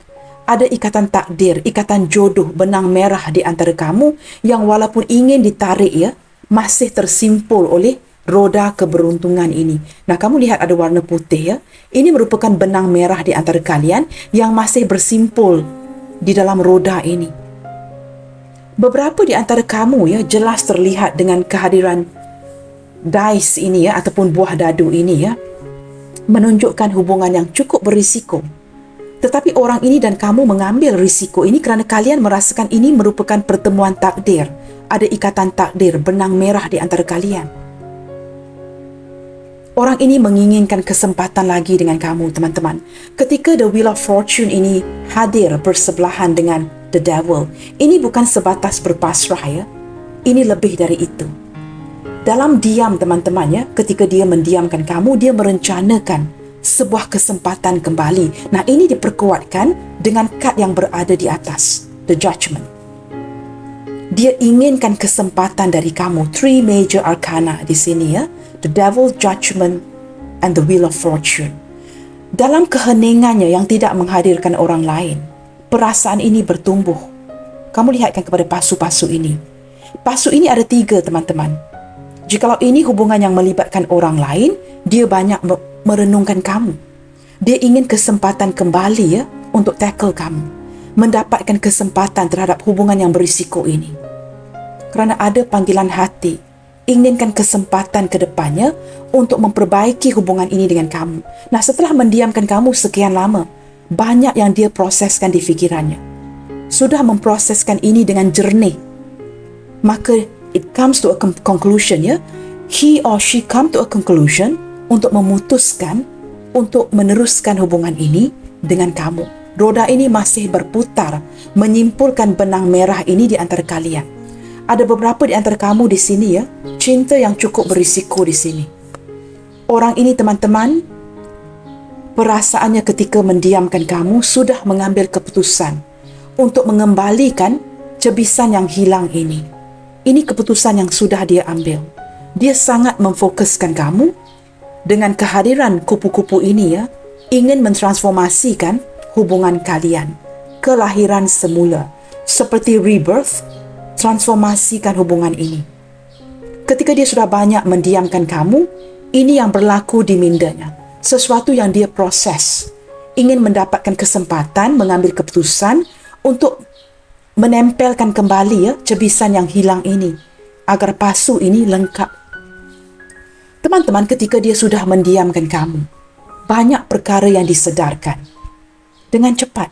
Ada ikatan takdir, ikatan jodoh, benang merah di antara kamu yang walaupun ingin ditarik masih tersimpul oleh roda keberuntungan ini. Nah, kamu lihat ada warna putih Ini merupakan benang merah di antara kalian yang masih bersimpul di dalam roda ini. Beberapa di antara kamu jelas terlihat dengan kehadiran dice ini ataupun buah dadu ini menunjukkan hubungan yang cukup berisiko. Tetapi orang ini dan kamu mengambil risiko ini kerana kalian merasakan ini merupakan pertemuan takdir. Ada ikatan takdir, benang merah di antara kalian. Orang ini menginginkan kesempatan lagi dengan kamu, teman-teman. Ketika the Wheel of Fortune ini hadir bersebelahan dengan the Devil, ini bukan sebatas berpasrah Ini lebih dari itu. Dalam diam, teman-teman ketika dia mendiamkan kamu, dia merencanakan sebuah kesempatan kembali. Nah, ini diperkuatkan dengan kad yang berada di atas, the Judgment. Dia inginkan kesempatan dari kamu. 3 major arcana di sini The Devil, Judgment, and the Wheel of Fortune. Dalam keheningannya yang tidak menghadirkan orang lain, perasaan ini bertumbuh. Kamu lihatkan kepada pasu-pasu ini. Pasu ini ada 3, teman-teman. Jikalau ini hubungan yang melibatkan orang lain, dia banyak merenungkan kamu. Dia ingin kesempatan kembali untuk tackle kamu. Mendapatkan kesempatan terhadap hubungan yang berisiko ini. Kerana ada panggilan hati, inginkan kesempatan ke depannya untuk memperbaiki hubungan ini dengan kamu. Nah, setelah mendiamkan kamu sekian lama, banyak yang dia proseskan di fikirannya. Sudah memproseskan ini dengan jernih. Maka it comes to a conclusion he or she come to a conclusion untuk memutuskan untuk meneruskan hubungan ini dengan kamu. Roda ini masih berputar, menyimpulkan benang merah ini di antara kalian. Ada beberapa di antara kamu di sini cinta yang cukup berisiko di sini. Orang ini, teman-teman, perasaannya ketika mendiamkan kamu sudah mengambil keputusan untuk mengembalikan cebisan yang hilang ini. Ini keputusan yang sudah dia ambil. Dia sangat memfokuskan kamu dengan kehadiran kupu-kupu ini ingin mentransformasikan hubungan kalian. Kelahiran semula. Seperti rebirth, transformasikan hubungan ini. Ketika dia sudah banyak mendiamkan kamu, ini yang berlaku di mindanya. Sesuatu yang dia proses. Ingin mendapatkan kesempatan mengambil keputusan untuk menempelkan kembali cebisan yang hilang ini agar pasu ini lengkap. Teman-teman, ketika dia sudah mendiamkan kamu, banyak perkara yang disedarkan dengan cepat.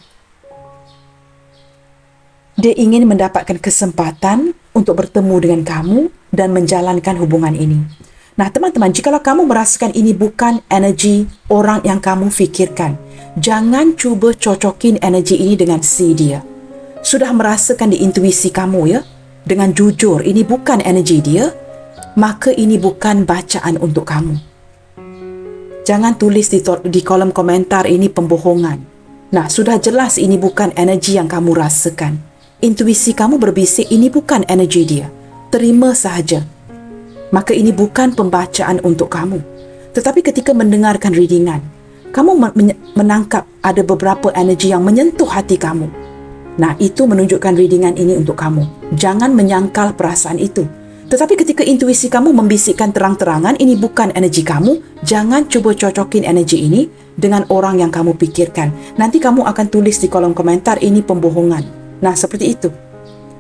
Dia ingin mendapatkan kesempatan untuk bertemu dengan kamu dan menjalankan hubungan ini. Nah, teman-teman, jikalau kamu merasakan ini bukan energi orang yang kamu fikirkan, jangan cuba cocokin energi ini dengan si dia. Sudah merasakan di intuisi kamu dengan jujur, ini bukan energi dia, maka ini bukan bacaan untuk kamu. Jangan tulis di kolom komentar ini pembohongan. Nah, sudah jelas ini bukan energi yang kamu rasakan. Intuisi kamu berbisik ini bukan energi dia. Terima sahaja. Maka ini bukan pembacaan untuk kamu. Tetapi ketika mendengarkan readingan, kamu menangkap ada beberapa energi yang menyentuh hati kamu. Nah, itu menunjukkan readingan ini untuk kamu. Jangan menyangkal perasaan itu. Tetapi ketika intuisi kamu membisikkan terang-terangan, ini bukan energi kamu, jangan cuba cocokin energi ini dengan orang yang kamu pikirkan. Nanti kamu akan tulis di kolom komentar, ini pembohongan. Nah, seperti itu.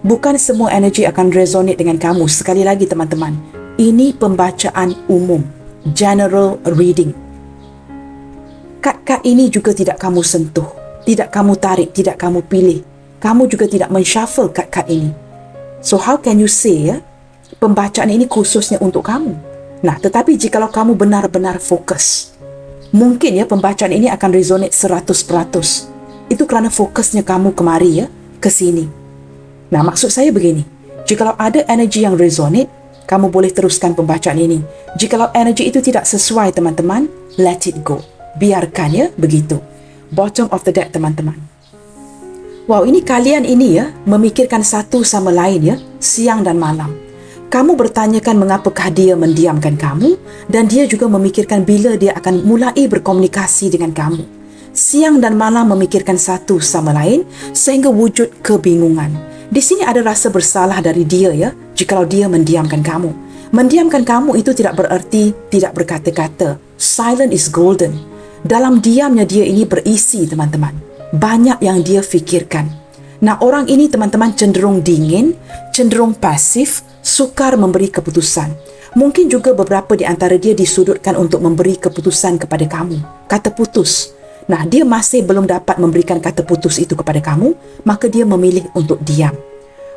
Bukan semua energi akan resonate dengan kamu. Sekali lagi teman-teman, ini pembacaan umum, general reading. Kad-kad ini juga tidak kamu sentuh, tidak kamu tarik, tidak kamu pilih. Kamu juga tidak menshuffle kad-kad ini. So how can you say pembacaan ini khususnya untuk kamu? Nah, tetapi jikalau kamu benar-benar fokus, mungkin pembacaan ini akan resonate 100%. Itu kerana fokusnya kamu kemari ke sini. Nah, maksud saya begini. Jikalau ada energi yang resonate, kamu boleh teruskan pembacaan ini. Jikalau energi itu tidak sesuai, teman-teman, let it go. Biarkan begitu. Bottom of the deck, teman-teman. Wow, ini kalian ini memikirkan satu sama lain siang dan malam. Kamu bertanyakan mengapakah dia mendiamkan kamu, dan dia juga memikirkan bila dia akan mulai berkomunikasi dengan kamu. Siang dan malam memikirkan satu sama lain sehingga wujud kebingungan. Di sini ada rasa bersalah dari dia jikalau dia mendiamkan kamu. Mendiamkan kamu itu tidak bererti tidak berkata-kata. Silent is golden. Dalam diamnya dia ini berisi, teman-teman. Banyak yang dia fikirkan. Nah, orang ini, teman-teman, cenderung dingin, cenderung pasif, sukar memberi keputusan. Mungkin juga beberapa di antara dia disudutkan untuk memberi keputusan kepada kamu. Kata putus. Nah, dia masih belum dapat memberikan kata putus itu kepada kamu, maka dia memilih untuk diam.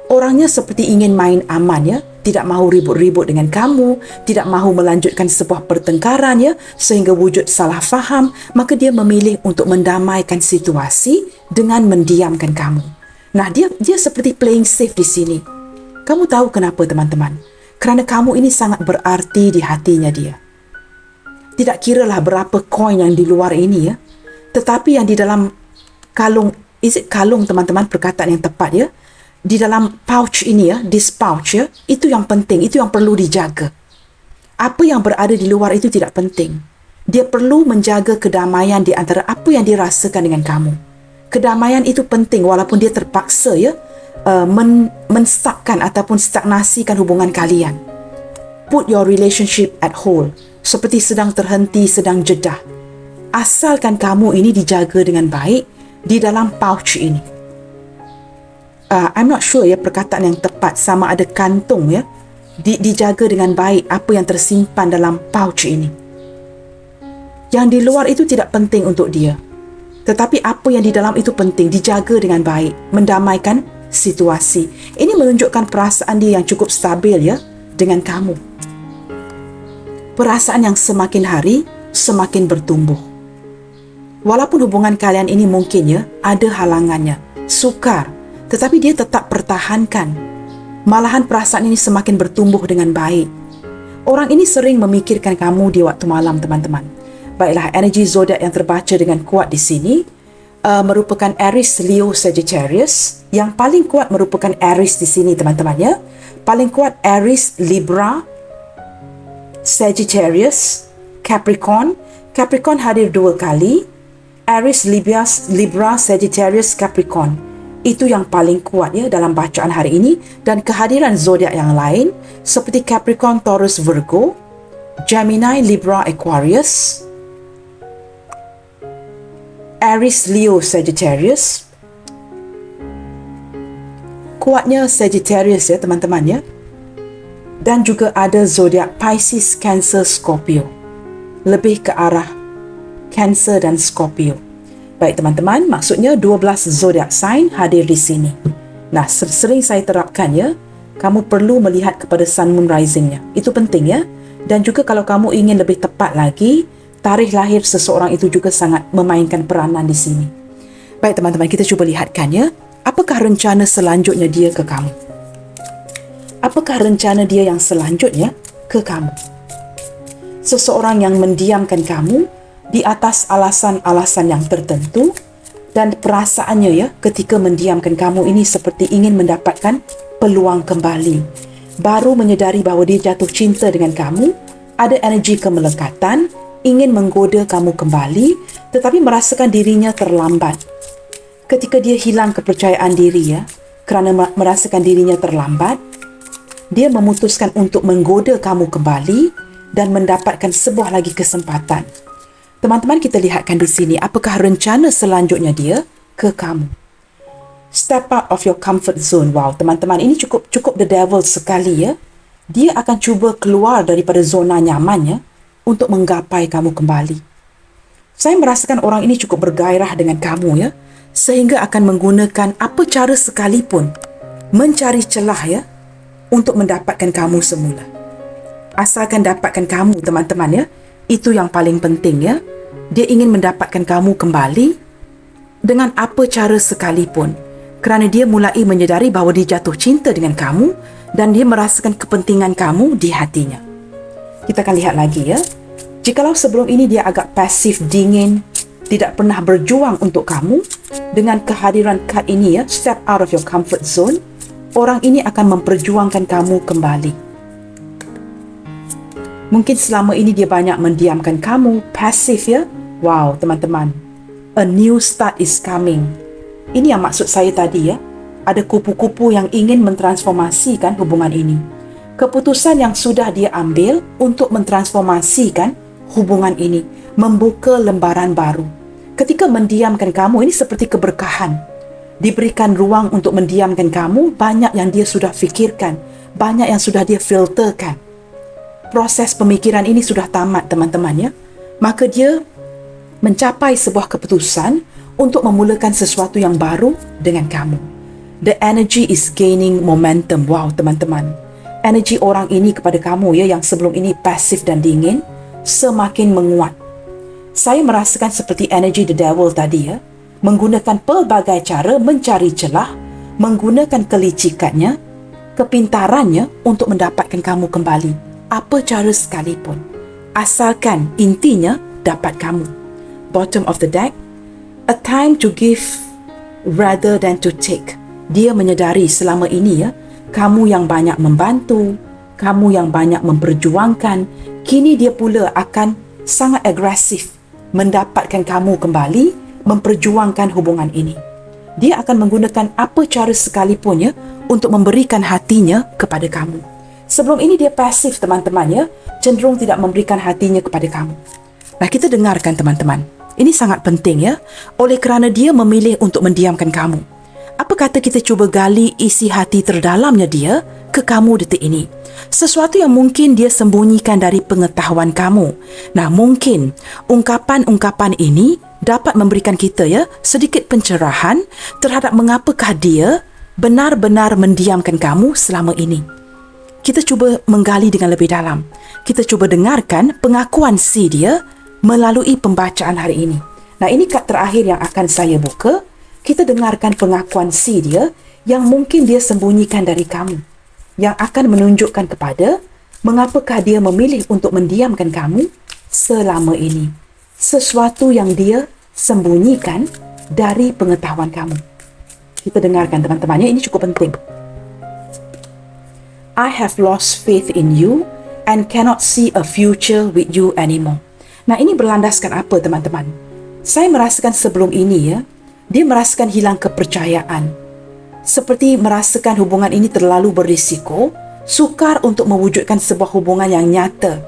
Orangnya seperti ingin main aman tidak mahu ribut-ribut dengan kamu, tidak mahu melanjutkan sebuah pertengkaran sehingga wujud salah faham, maka dia memilih untuk mendamaikan situasi dengan mendiamkan kamu. Nah, dia seperti playing safe di sini. Kamu tahu kenapa, teman-teman? Kerana kamu ini sangat berarti di hatinya dia. Tidak kiralah berapa koin yang di luar ini tetapi yang di dalam kalung, kalung, teman-teman, perkataan yang tepat di dalam pouch ini this pouch itu yang penting, itu yang perlu dijaga. Apa yang berada di luar itu tidak penting. Dia perlu menjaga kedamaian di antara apa yang dirasakan dengan kamu. Kedamaian itu penting walaupun dia terpaksa menstagkan ataupun stagnasikan hubungan kalian. Put your relationship at hold, seperti sedang terhenti, sedang jedah. Asalkan kamu ini dijaga dengan baik di dalam pouch ini. I'm not sure perkataan yang tepat, sama ada kantung dijaga dengan baik apa yang tersimpan dalam pouch ini. Yang di luar itu tidak penting untuk dia, tetapi apa yang di dalam itu penting, dijaga dengan baik, mendamaikan situasi. Ini menunjukkan perasaan dia yang cukup stabil dengan kamu. Perasaan yang semakin hari semakin bertumbuh. Walaupun hubungan kalian ini mungkin ada halangannya, sukar, tetapi dia tetap pertahankan. Malahan perasaan ini semakin bertumbuh dengan baik. Orang ini sering memikirkan kamu di waktu malam, teman-teman. Baiklah, energi zodiak yang terbaca dengan kuat di sini merupakan Aries, Leo, Sagittarius. Yang paling kuat merupakan Aries di sini, teman-teman Paling kuat Aries, Libra, Sagittarius, Capricorn. Capricorn hadir 2 kali. Aries, Libra, Sagittarius, Capricorn. Itu yang paling kuat dalam bacaan hari ini. Dan kehadiran zodiak yang lain seperti Capricorn, Taurus, Virgo, Gemini, Libra, Aquarius, Aries, Leo, Sagittarius. Kuatnya Sagittarius teman-teman Dan juga ada zodiak Pisces, Cancer, Scorpio. Lebih ke arah Cancer dan Scorpio. Baik teman-teman, maksudnya 12 zodiak sign hadir di sini. Nah, sering saya terapkan kamu perlu melihat kepada sun moon risingnya. Itu penting Dan juga kalau kamu ingin lebih tepat lagi, tarikh lahir seseorang itu juga sangat memainkan peranan di sini. Baik teman-teman, kita cuba lihatkan apakah rencana selanjutnya dia ke kamu? Apakah rencana dia yang selanjutnya ke kamu? Seseorang yang mendiamkan kamu di atas alasan-alasan yang tertentu, dan perasaannya ketika mendiamkan kamu ini seperti ingin mendapatkan peluang kembali. Baru menyedari bahawa dia jatuh cinta dengan kamu, ada energi kemelekatan, ingin menggoda kamu kembali, tetapi merasakan dirinya terlambat. Ketika dia hilang kepercayaan diri kerana merasakan dirinya terlambat, dia memutuskan untuk menggoda kamu kembali dan mendapatkan sebuah lagi kesempatan. Teman-teman, kita lihatkan di sini apakah rencana selanjutnya dia ke kamu. Step out of your comfort zone. Wow, teman-teman, ini cukup the devil sekali ya. Dia akan cuba keluar daripada zona nyamannya untuk menggapai kamu kembali. Saya merasakan orang ini cukup bergairah dengan kamu ya, sehingga akan menggunakan apa cara sekalipun mencari celah ya untuk mendapatkan kamu semula. Asalkan dapatkan kamu, teman-teman ya, itu yang paling penting ya. Dia ingin mendapatkan kamu kembali dengan apa cara sekalipun, kerana dia mulai menyedari bahawa dia jatuh cinta dengan kamu dan dia merasakan kepentingan kamu di hatinya. Kita akan lihat lagi ya. Jikalau sebelum ini dia agak pasif, dingin, tidak pernah berjuang untuk kamu, dengan kehadiran kad ini ya, step out of your comfort zone, orang ini akan memperjuangkan kamu kembali. Mungkin selama ini dia banyak mendiamkan kamu, pasif ya. Wow, teman-teman. A new start is coming. Ini yang maksud saya tadi ya. Ada kupu-kupu yang ingin mentransformasikan hubungan ini. Keputusan yang sudah dia ambil untuk mentransformasikan hubungan ini. Membuka lembaran baru. Ketika mendiamkan kamu, ini seperti keberkahan. Diberikan ruang untuk mendiamkan kamu, banyak yang dia sudah fikirkan. Banyak yang sudah dia filterkan. Proses pemikiran ini sudah tamat, teman-teman ya. Maka dia mencapai sebuah keputusan untuk memulakan sesuatu yang baru dengan kamu. The energy is gaining momentum. Wow, teman-teman. Energi orang ini kepada kamu ya, yang sebelum ini pasif dan dingin, semakin menguat. Saya merasakan seperti energi the devil tadi ya, menggunakan pelbagai cara mencari celah, menggunakan kelicikannya, kepintarannya untuk mendapatkan kamu kembali. Apa cara sekalipun, asalkan intinya dapat kamu. Bottom of the deck, a time to give rather than to take. Dia menyedari selama ini ya, kamu yang banyak membantu, kamu yang banyak memperjuangkan, kini dia pula akan sangat agresif mendapatkan kamu kembali, memperjuangkan hubungan ini. Dia akan menggunakan apa cara sekalipun ya untuk memberikan hatinya kepada kamu. Sebelum ini dia pasif, teman-teman ya, cenderung tidak memberikan hatinya kepada kamu. Nah, kita dengarkan teman-teman. Ini sangat penting ya, oleh kerana dia memilih untuk mendiamkan kamu. Apa kata kita cuba gali isi hati terdalamnya dia ke kamu detik ini? Sesuatu yang mungkin dia sembunyikan dari pengetahuan kamu. Nah, mungkin ungkapan-ungkapan ini dapat memberikan kita ya sedikit pencerahan terhadap mengapakah dia benar-benar mendiamkan kamu selama ini. Kita cuba menggali dengan lebih dalam. Kita cuba dengarkan pengakuan si dia melalui pembacaan hari ini. Nah, ini kad terakhir yang akan saya buka. Kita dengarkan pengakuan si dia yang mungkin dia sembunyikan dari kamu, yang akan menunjukkan kepada mengapakah dia memilih untuk mendiamkan kamu selama ini. Sesuatu yang dia sembunyikan dari pengetahuan kamu. Kita dengarkan, teman-teman, ini cukup penting. I have lost faith in you and cannot see a future with you anymore. Nah, ini berlandaskan apa, teman-teman? Saya merasakan sebelum ini ya, dia merasakan hilang kepercayaan. Seperti merasakan hubungan ini terlalu berisiko, sukar untuk mewujudkan sebuah hubungan yang nyata.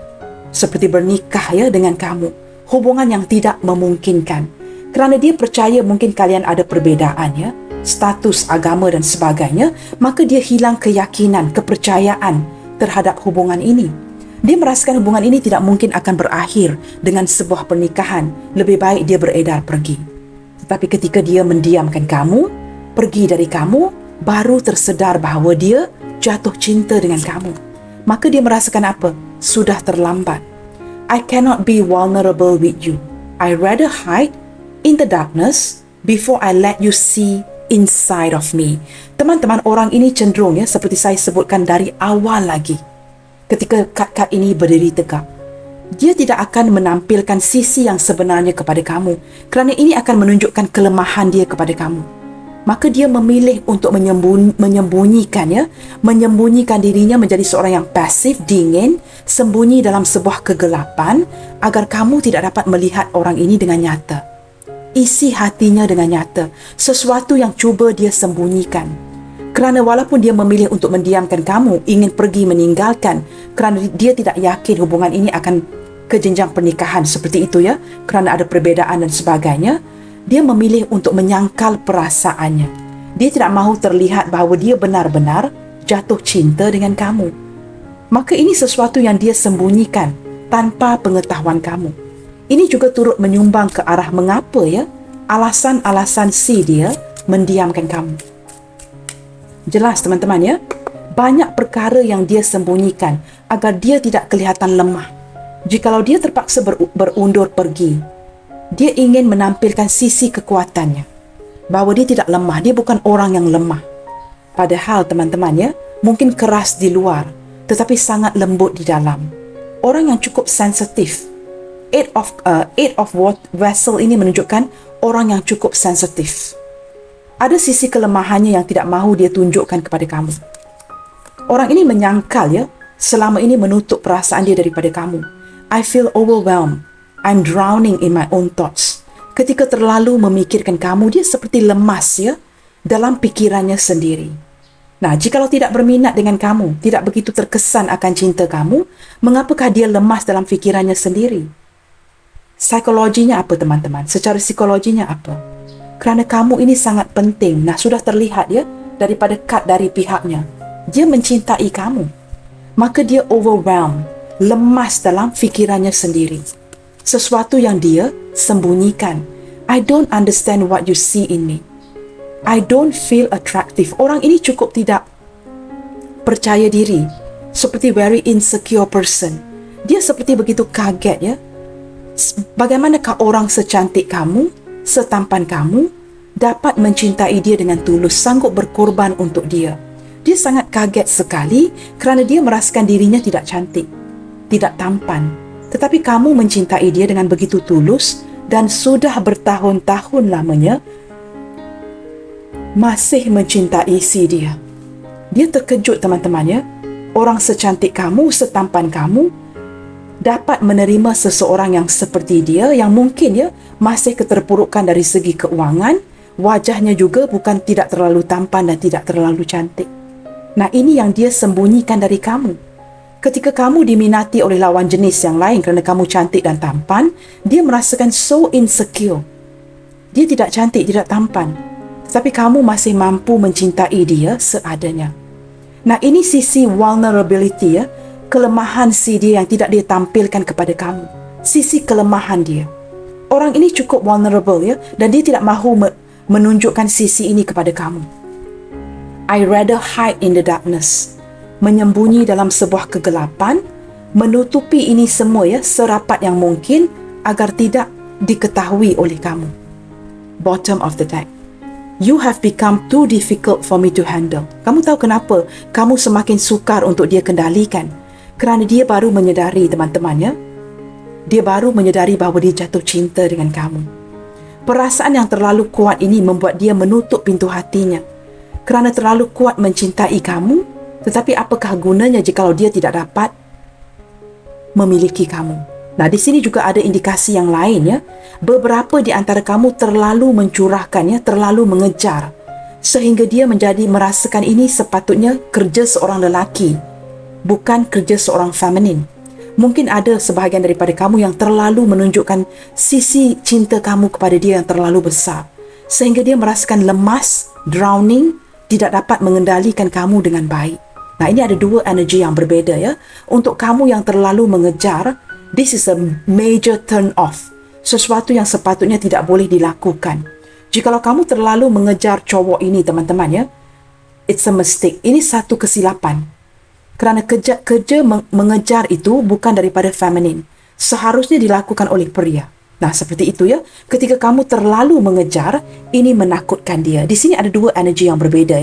Seperti bernikah ya dengan kamu. Hubungan yang tidak memungkinkan. Kerana dia percaya mungkin kalian ada perbezaan ya, status, agama dan sebagainya, maka dia hilang keyakinan, kepercayaan terhadap hubungan ini. Dia merasakan hubungan ini tidak mungkin akan berakhir dengan sebuah pernikahan. Lebih baik dia beredar pergi. Tetapi ketika dia mendiamkan kamu, pergi dari kamu, baru tersedar bahawa dia jatuh cinta dengan kamu. Maka dia merasakan apa? Sudah terlambat. I cannot be vulnerable with you. I rather hide in the darkness before I let you see inside of me. Teman-teman, orang ini cenderung ya, seperti saya sebutkan dari awal lagi, ketika kad-kad ini berdiri tegak, dia tidak akan menampilkan sisi yang sebenarnya kepada kamu, kerana ini akan menunjukkan kelemahan dia kepada kamu. Maka dia memilih untuk menyembunyikan dirinya menjadi seorang yang pasif, dingin, sembunyi dalam sebuah kegelapan agar kamu tidak dapat melihat orang ini dengan nyata. Isi hatinya dengan nyata, sesuatu yang cuba dia sembunyikan. Kerana walaupun dia memilih untuk mendiamkan kamu, ingin pergi meninggalkan, kerana dia tidak yakin hubungan ini akan ke jenjang pernikahan seperti itu ya, kerana ada perbezaan dan sebagainya, dia memilih untuk menyangkal perasaannya. Dia tidak mahu terlihat bahawa dia benar-benar jatuh cinta dengan kamu. Maka ini sesuatu yang dia sembunyikan tanpa pengetahuan kamu. Ini juga turut menyumbang ke arah mengapa alasan-alasan si dia mendiamkan kamu. Jelas teman-teman ya, banyak perkara yang dia sembunyikan agar dia tidak kelihatan lemah. Jikalau dia terpaksa berundur pergi, dia ingin menampilkan sisi kekuatannya, bahawa dia tidak lemah, dia bukan orang yang lemah. Padahal teman-teman ya, mungkin keras di luar, tetapi sangat lembut di dalam. Orang yang cukup sensitif. Eight of vessel ini menunjukkan orang yang cukup sensitif. Ada sisi kelemahannya yang tidak mahu dia tunjukkan kepada kamu. Orang ini menyangkal selama ini menutup perasaan dia daripada kamu. I feel overwhelmed. I'm drowning in my own thoughts. Ketika terlalu memikirkan kamu, dia seperti lemas dalam pikirannya sendiri. Nah, jikalau tidak berminat dengan kamu, tidak begitu terkesan akan cinta kamu, mengapakah dia lemas dalam fikirannya sendiri? Psikologinya apa teman-teman? Secara psikologinya apa? Kerana kamu ini sangat penting. Nah, sudah terlihat daripada kad dari pihaknya. Dia mencintai kamu. Maka dia overwhelmed, lemas dalam fikirannya sendiri. Sesuatu yang dia sembunyikan. I don't understand what you see in me. I don't feel attractive. Orang ini cukup tidak percaya diri. Seperti very insecure person. Dia seperti begitu kaget Bagaimanakah orang secantik kamu, setampan kamu, dapat mencintai dia dengan tulus, sanggup berkorban untuk dia. Dia sangat kaget sekali kerana dia merasakan dirinya tidak cantik, tidak tampan. Tetapi kamu mencintai dia dengan begitu tulus dan sudah bertahun-tahun lamanya masih mencintai si dia. Dia terkejut teman-teman Orang secantik kamu, setampan kamu, dapat menerima seseorang yang seperti dia, yang mungkin masih keterpurukan dari segi keuangan, wajahnya juga bukan tidak terlalu tampan dan tidak terlalu cantik. Nah, ini yang dia sembunyikan dari kamu. Ketika kamu diminati oleh lawan jenis yang lain kerana kamu cantik dan tampan, dia merasakan so insecure. Dia tidak cantik, tidak tampan, tetapi kamu masih mampu mencintai dia seadanya. Nah, ini sisi vulnerability kelemahan si dia yang tidak dia tampilkan kepada kamu. Sisi kelemahan dia. Orang ini cukup vulnerable dan dia tidak mahu menunjukkan sisi ini kepada kamu. I rather hide in the darkness. Menyembunyi dalam sebuah kegelapan, menutupi ini semua serapat yang mungkin agar tidak diketahui oleh kamu. Bottom of the deck. You have become too difficult for me to handle. Kamu tahu kenapa kamu semakin sukar untuk dia kendalikan? Kerana dia baru menyedari teman-teman Dia baru menyedari bahawa dia jatuh cinta dengan kamu. Perasaan yang terlalu kuat ini membuat dia menutup pintu hatinya. Kerana terlalu kuat mencintai kamu, tetapi apakah gunanya jikalau dia tidak dapat memiliki kamu? Nah, di sini juga ada indikasi yang lain Beberapa di antara kamu terlalu mencurahkan terlalu mengejar, sehingga dia merasakan ini sepatutnya kerja seorang lelaki, bukan kerja seorang feminin. Mungkin ada sebahagian daripada kamu yang terlalu menunjukkan sisi cinta kamu kepada dia yang terlalu besar, sehingga dia merasakan lemas, drowning, tidak dapat mengendalikan kamu dengan baik. Nah, ini ada dua energi yang berbeda Untuk kamu yang terlalu mengejar, this is a major turn off. Sesuatu yang sepatutnya tidak boleh dilakukan. Jikalau kamu terlalu mengejar cowok ini teman-teman it's a mistake. Ini satu kesilapan. Kerana kerja mengejar itu bukan daripada feminin. Seharusnya dilakukan oleh pria. Nah, seperti itu Ketika kamu terlalu mengejar, ini menakutkan dia. Di sini ada dua energi yang berbeda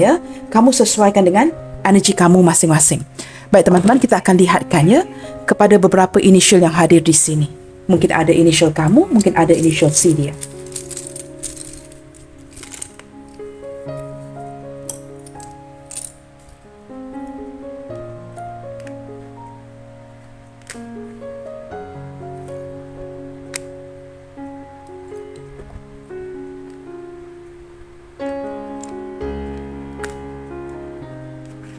Kamu sesuaikan dengan energi kamu masing-masing. Baik teman-teman, kita akan lihatkan kepada beberapa initial yang hadir di sini. Mungkin ada initial kamu, mungkin ada initial si dia.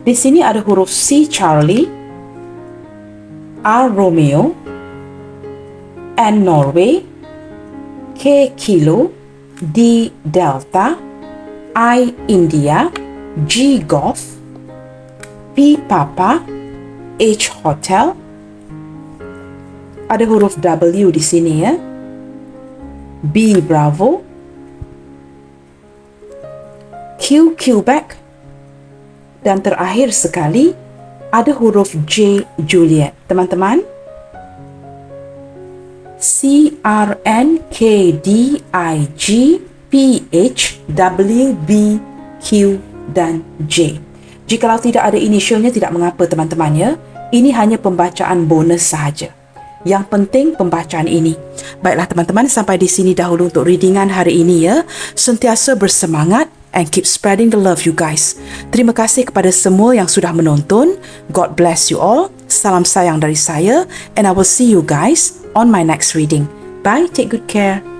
Di sini ada huruf C Charlie, R Romeo, N Norway, K Kilo, D Delta, I India, G Golf, P Papa, H Hotel. Ada huruf W di sini ya. B Bravo, Q Quebec, dan terakhir sekali ada huruf J Juliet. Teman-teman, C R N K D I G P H W B Q dan J. Jikalau tidak ada inisialnya tidak mengapa teman-teman ya. Ini hanya pembacaan bonus sahaja. Yang penting pembacaan ini. Baiklah teman-teman, sampai di sini dahulu untuk readingan hari ini ya. Sentiasa bersemangat and keep spreading the love you guys. Terima kasih kepada semua yang sudah menonton. God bless you all. Salam sayang dari saya and I will see you guys on my next reading. Bye, take good care.